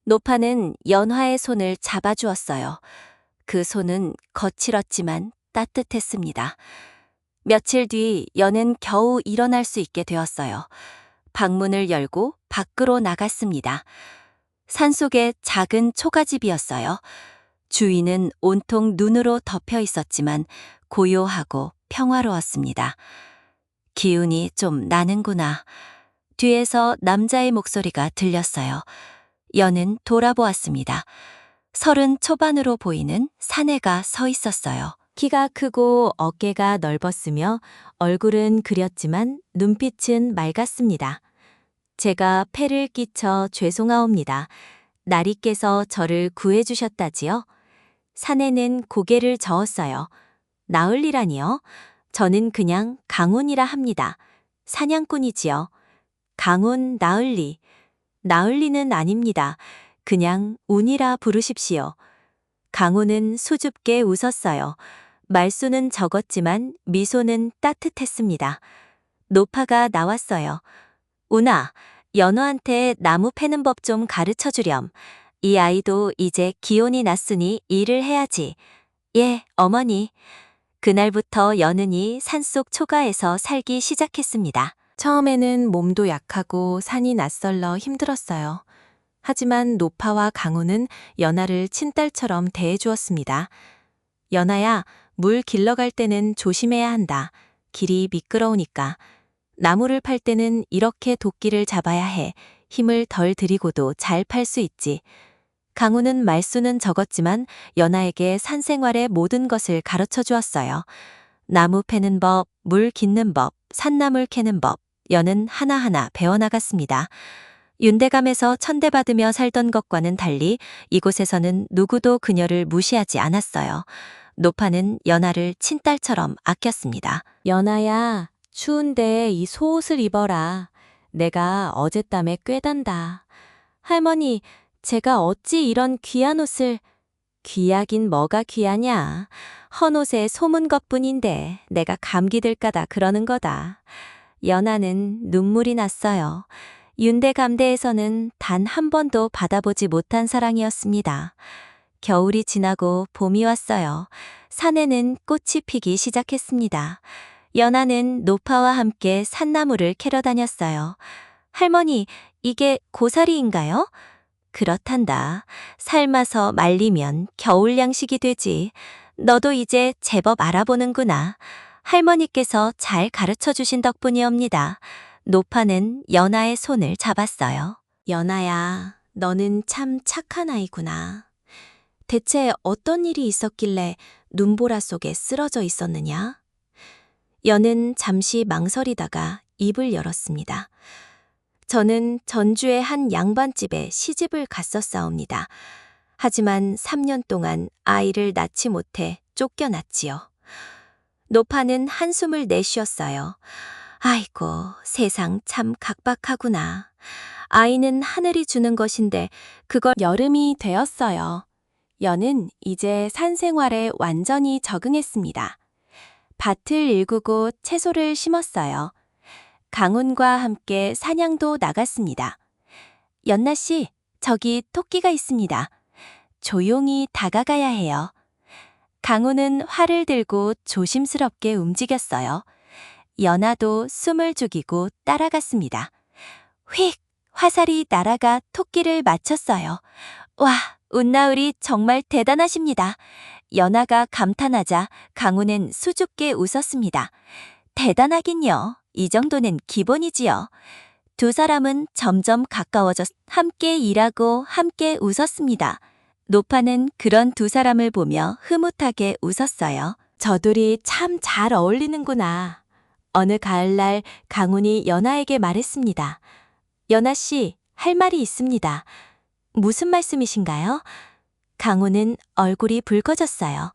노파는 연화의 손을 잡아주었어요. 그 손은 거칠었지만 따뜻했습니다. 며칠 뒤 연은 겨우 일어날 수 있게 되었어요. 방문을 열고 밖으로 나갔습니다. 산속에 작은 초가집이었어요. 주위는 온통 눈으로 덮여 있었지만 고요하고 평화로웠습니다. 기운이 좀 나는구나. 뒤에서 남자의 목소리가 들렸어요. 연은 돌아보았습니다. 30 초반으로 보이는 사내가 서 있었어요. 키가 크고 어깨가 넓었으며 얼굴은 그렸지만 눈빛은 맑았습니다. 제가 폐를 끼쳐 죄송하옵니다. 나리께서 저를 구해주셨다지요? 사내는 고개를 저었어요. 나을리라니요? 저는 그냥 강운이라 합니다. 사냥꾼이지요. 강운 나을리. 나을리는 아닙니다. 그냥 운이라 부르십시오. 강운은 수줍게 웃었어요. 말수는 적었지만 미소는 따뜻했습니다. 노파가 나왔어요. 운아, 연호한테 나무 패는 법 좀 가르쳐 주렴. 이 아이도 이제 기혼이 났으니 일을 해야지. 예, 어머니. 그날부터 연은이 산속 초가에서 살기 시작했습니다. 처음에는 몸도 약하고 산이 낯설러 힘들었어요. 하지만 노파와 강우는 연아를 친딸처럼 대해주었습니다. 연아야, 물 길러갈 때는 조심해야 한다. 길이 미끄러우니까. 나무를 팔 때는 이렇게 도끼를 잡아야 해. 힘을 덜 들이고도 잘 팔 수 있지. 강우는 말수는 적었지만 연아에게 산생활의 모든 것을 가르쳐 주었어요. 나무 패는 법, 물 깃는 법, 산나물 캐는 법, 연은 하나하나 배워나갔습니다. 윤대감에서 천대받으며 살던 것과는 달리 이곳에서는 누구도 그녀를 무시하지 않았어요. 노파는 연아를 친딸처럼 아꼈습니다. 연아야, 추운데 이 속옷을 입어라. 내가 어젯밤에 꿰단다. 할머니, 제가 어찌 이런 귀한 옷을... 귀하긴 뭐가 귀하냐. 헌옷에 소문 것뿐인데 내가 감기 들까다 그러는 거다. 연아는 눈물이 났어요. 윤대감대에서는 단 한 번도 받아보지 못한 사랑이었습니다. 겨울이 지나고 봄이 왔어요. 산에는 꽃이 피기 시작했습니다. 연아는 노파와 함께 산나무를 캐러 다녔어요. 할머니, 이게 고사리인가요? 그렇단다. 삶아서 말리면 겨울 양식이 되지. 너도 이제 제법 알아보는구나. 할머니께서 잘 가르쳐 주신 덕분이옵니다. 노파는 연아의 손을 잡았어요. 연아야, 너는 참 착한 아이구나. 대체 어떤 일이 있었길래 눈보라 속에 쓰러져 있었느냐? 연은 잠시 망설이다가 입을 열었습니다. 저는 전주의 한 양반집에 시집을 갔었사옵니다. 하지만 3년 동안 아이를 낳지 못해 쫓겨났지요. 노파는 한숨을 내쉬었어요. 아이고, 세상 참 각박하구나. 아이는 하늘이 주는 것인데 그걸 여름이 되었어요. 연은 이제 산 생활에 완전히 적응했습니다. 밭을 일구고 채소를 심었어요. 강훈과 함께 사냥도 나갔습니다. 연나 씨, 저기 토끼가 있습니다. 조용히 다가가야 해요. 강훈은 활을 들고 조심스럽게 움직였어요. 연아도 숨을 죽이고 따라갔습니다. 휙! 화살이 날아가 토끼를 맞췄어요. 와, 운나을이 정말 대단하십니다. 연아가 감탄하자 강훈은 수줍게 웃었습니다. 대단하긴요. 이 정도는 기본이지요. 두 사람은 점점 가까워져 함께 일하고 함께 웃었습니다. 노파는 그런 두 사람을 보며 흐뭇하게 웃었어요. 저둘이 참 잘 어울리는구나. 어느 가을날 강훈이 연아에게 말했습니다. 연아 씨, 할 말이 있습니다. 무슨 말씀이신가요? 강훈은 얼굴이 붉어졌어요.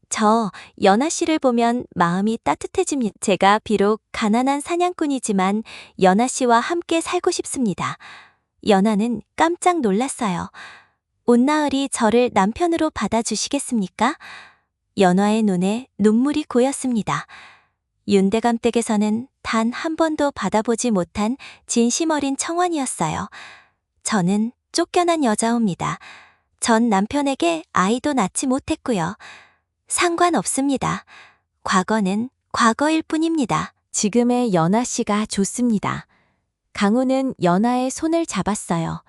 저 연아 씨를 보면 마음이 따뜻해집니다. 제가 비록 가난한 사냥꾼이지만 연아 씨와 함께 살고 싶습니다. 연아는 깜짝 놀랐어요. 온나을이 저를 남편으로 받아주시겠습니까? 연아의 눈에 눈물이 고였습니다. 윤대감 댁에서는 단 한 번도 받아보지 못한 진심 어린 청원이었어요. 저는 쫓겨난 여자옵니다. 전 남편에게 아이도 낳지 못했고요. 상관없습니다. 과거는 과거일 뿐입니다. 지금의 연아 씨가 좋습니다. 강훈은 연아의 손을 잡았어요.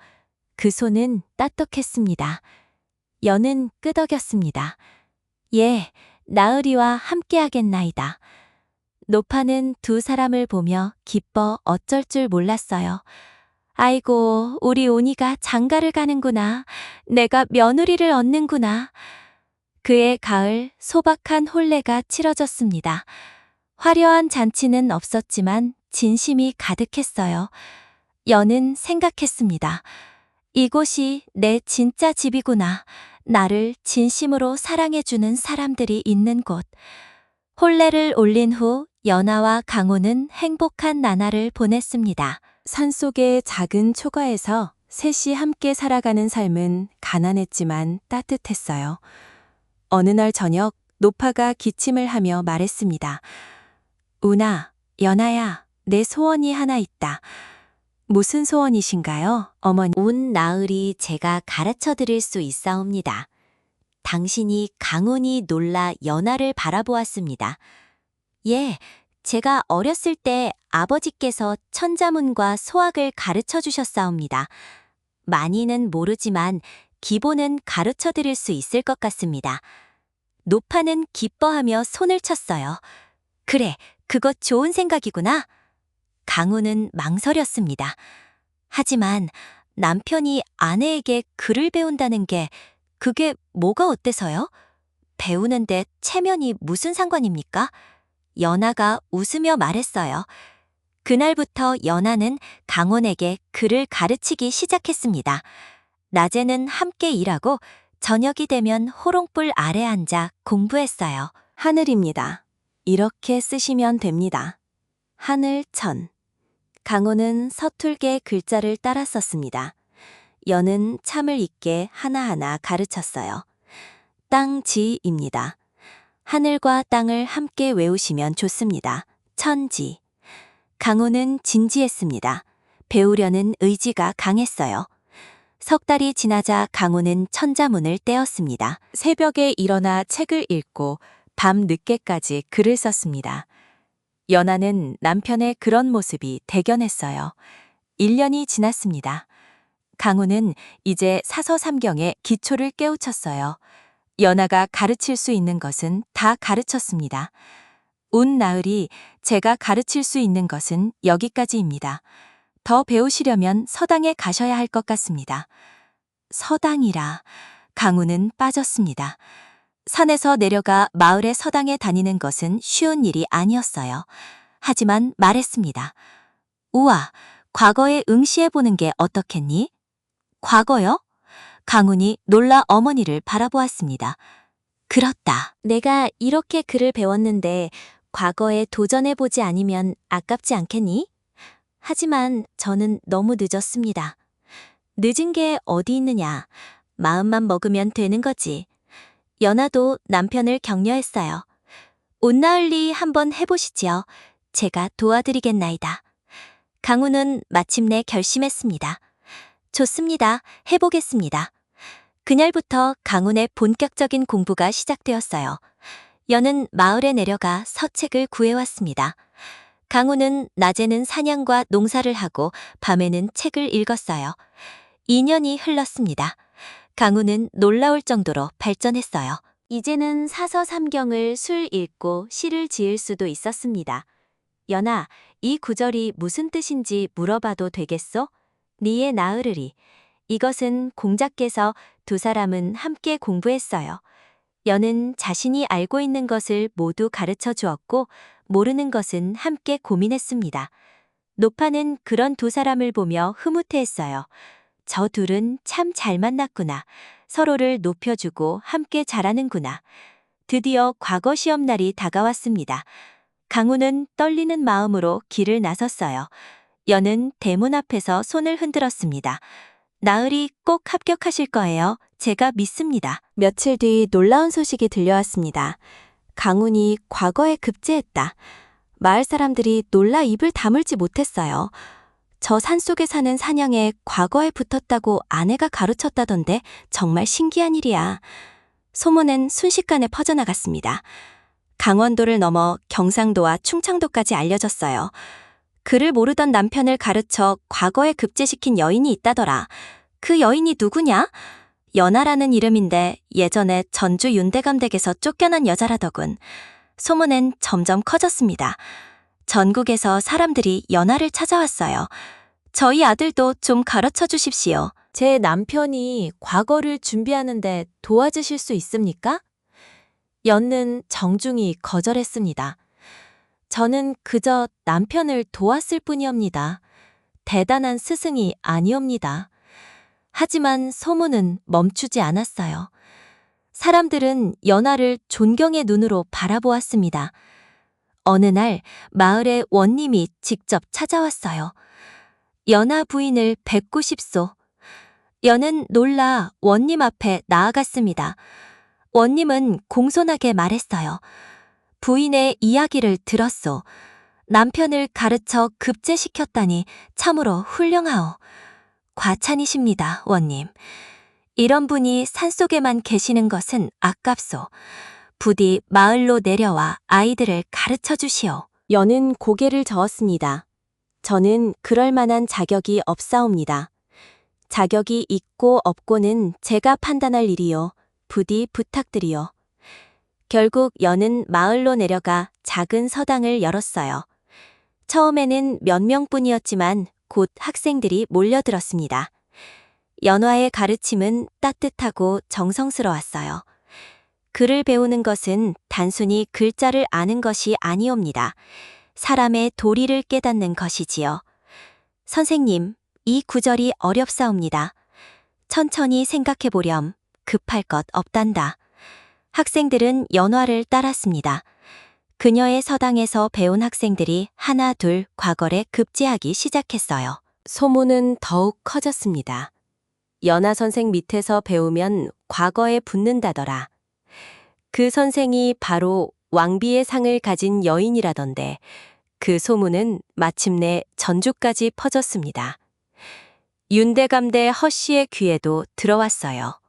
그 손은 따뜻했습니다. 연은 끄덕였습니다. 예, 나으리와 함께하겠나이다. 노파는 두 사람을 보며 기뻐 어쩔 줄 몰랐어요. 아이고, 우리 온이가 장가를 가는구나. 내가 며느리를 얻는구나. 그해 가을 소박한 혼례가 치러졌습니다. 화려한 잔치는 없었지만 진심이 가득했어요. 연은 생각했습니다. 이곳이 내 진짜 집이구나. 나를 진심으로 사랑해주는 사람들이 있는 곳. 혼례를 올린 후 연아와 강훈은 행복한 나날을 보냈습니다. 산속의 작은 초가에서 셋이 함께 살아가는 삶은 가난했지만 따뜻했어요. 어느 날 저녁 노파가 기침을 하며 말했습니다. 운아, 연아야, 내 소원이 하나 있다. 무슨 소원이신가요, 어머니? 온 나으리 제가 가르쳐 드릴 수 있사옵니다. 당신이 강훈이 놀라 연아를 바라보았습니다. 예, 제가 어렸을 때 아버지께서 천자문과 소학을 가르쳐 주셨사옵니다. 많이는 모르지만 기본은 가르쳐 드릴 수 있을 것 같습니다. 노파는 기뻐하며 손을 쳤어요. 그래, 그거 좋은 생각이구나. 강훈은 망설였습니다. 하지만 남편이 아내에게 글을 배운다는 게 그게 뭐가 어때서요? 배우는데 체면이 무슨 상관입니까? 연아가 웃으며 말했어요. 그날부터 연아는 강훈에게 글을 가르치기 시작했습니다. 낮에는 함께 일하고 저녁이 되면 호롱불 아래 앉아 공부했어요. 하늘입니다. 이렇게 쓰시면 됩니다. 하늘천. 강훈은 서툴게 글자를 따라 썼습니다. 연은 참을 있게 하나하나 가르쳤어요. 땅지입니다. 하늘과 땅을 함께 외우시면 좋습니다. 천지. 강훈은 진지했습니다. 배우려는 의지가 강했어요. 석 달이 지나자 강훈은 천자문을 떼었습니다. 새벽에 일어나 책을 읽고 밤 늦게까지 글을 썼습니다. 연아는 남편의 그런 모습이 대견했어요. 1년이 지났습니다. 강훈은 이제 사서삼경의 기초를 깨우쳤어요. 연아가 가르칠 수 있는 것은 다 가르쳤습니다. 온 나으리, 제가 가르칠 수 있는 것은 여기까지입니다. 더 배우시려면 서당에 가셔야 할 것 같습니다. 서당이라. 강우는 빠졌습니다. 산에서 내려가 마을의 서당에 다니는 것은 쉬운 일이 아니었어요. 하지만 말했습니다. 우와, 과거에 응시해보는 게 어떻겠니? 과거요? 강훈이 놀라 어머니를 바라보았습니다. 그렇다. 내가 이렇게 글을 배웠는데 과거에 도전해보지 않으면 아깝지 않겠니? 하지만 저는 너무 늦었습니다. 늦은 게 어디 있느냐. 마음만 먹으면 되는 거지. 연아도 남편을 격려했어요. 온나흘리 한번 해보시지요. 제가 도와드리겠나이다. 강우는 마침내 결심했습니다. 좋습니다. 해보겠습니다. 그날부터 강훈의 본격적인 공부가 시작되었어요. 연은 마을에 내려가 서책을 구해왔습니다. 강훈은 낮에는 사냥과 농사를 하고 밤에는 책을 읽었어요. 2년이 흘렀습니다. 강훈은 놀라울 정도로 발전했어요. 이제는 사서 삼경을 술 읽고 시를 지을 수도 있었습니다. 연아, 이 구절이 무슨 뜻인지 물어봐도 되겠소? 니에 나으르리. 이것은 공자께서 두 사람은 함께 공부했어요. 연은 자신이 알고 있는 것을 모두 가르쳐 주었고 모르는 것은 함께 고민했습니다. 노파는 그런 두 사람을 보며 흐뭇해했어요. 저 둘은 참 잘 만났구나. 서로를 높여주고 함께 자라는구나. 드디어 과거 시험날이 다가왔습니다. 강우는 떨리는 마음으로 길을 나섰어요. 연은 대문 앞에서 손을 흔들었습니다. 나으리 꼭 합격하실 거예요. 제가 믿습니다. 며칠 뒤 놀라운 소식이 들려왔습니다. 강훈이 과거에 급제했다. 마을 사람들이 놀라 입을 다물지 못했어요. 저 산속에 사는 사냥에 과거에 붙었다고 아내가 가르쳤다던데 정말 신기한 일이야. 소문은 순식간에 퍼져나갔습니다. 강원도를 넘어 경상도와 충청도까지 알려졌어요. 그를 모르던 남편을 가르쳐 과거에 급제시킨 여인이 있다더라. 그 여인이 누구냐? 연아라는 이름인데 예전에 전주 윤대감 댁에서 쫓겨난 여자라더군. 소문은 점점 커졌습니다. 전국에서 사람들이 연아를 찾아왔어요. 저희 아들도 좀 가르쳐 주십시오. 제 남편이 과거를 준비하는데 도와주실 수 있습니까? 연는 정중히 거절했습니다. 저는 그저 남편을 도왔을 뿐이옵니다. 대단한 스승이 아니옵니다. 하지만 소문은 멈추지 않았어요. 사람들은 연아를 존경의 눈으로 바라보았습니다. 어느 날 마을에 원님이 직접 찾아왔어요. 연아 부인을 뵙고 싶소. 연은 놀라 원님 앞에 나아갔습니다. 원님은 공손하게 말했어요. 부인의 이야기를 들었소. 남편을 가르쳐 급제시켰다니 참으로 훌륭하오. 과찬이십니다, 원님. 이런 분이 산속에만 계시는 것은 아깝소. 부디 마을로 내려와 아이들을 가르쳐 주시오. 연은 고개를 저었습니다. 저는 그럴 만한 자격이 없사옵니다. 자격이 있고 없고는 제가 판단할 일이요. 부디 부탁드리오. 결국 연은 마을로 내려가 작은 서당을 열었어요. 처음에는 몇 명뿐이었지만 곧 학생들이 몰려들었습니다. 연화의 가르침은 따뜻하고 정성스러웠어요. 글을 배우는 것은 단순히 글자를 아는 것이 아니옵니다. 사람의 도리를 깨닫는 것이지요. 선생님, 이 구절이 어렵사옵니다. 천천히 생각해보렴. 급할 것 없단다. 학생들은 연화를 따랐습니다. 그녀의 서당에서 배운 학생들이 하나 둘 과거에 급제하기 시작했어요. 소문은 더욱 커졌습니다. 연화 선생 밑에서 배우면 과거에 붙는다더라. 그 선생이 바로 왕비의 상을 가진 여인이라던데 그 소문은 마침내 전주까지 퍼졌습니다. 윤대감대 허씨의 귀에도 들어왔어요.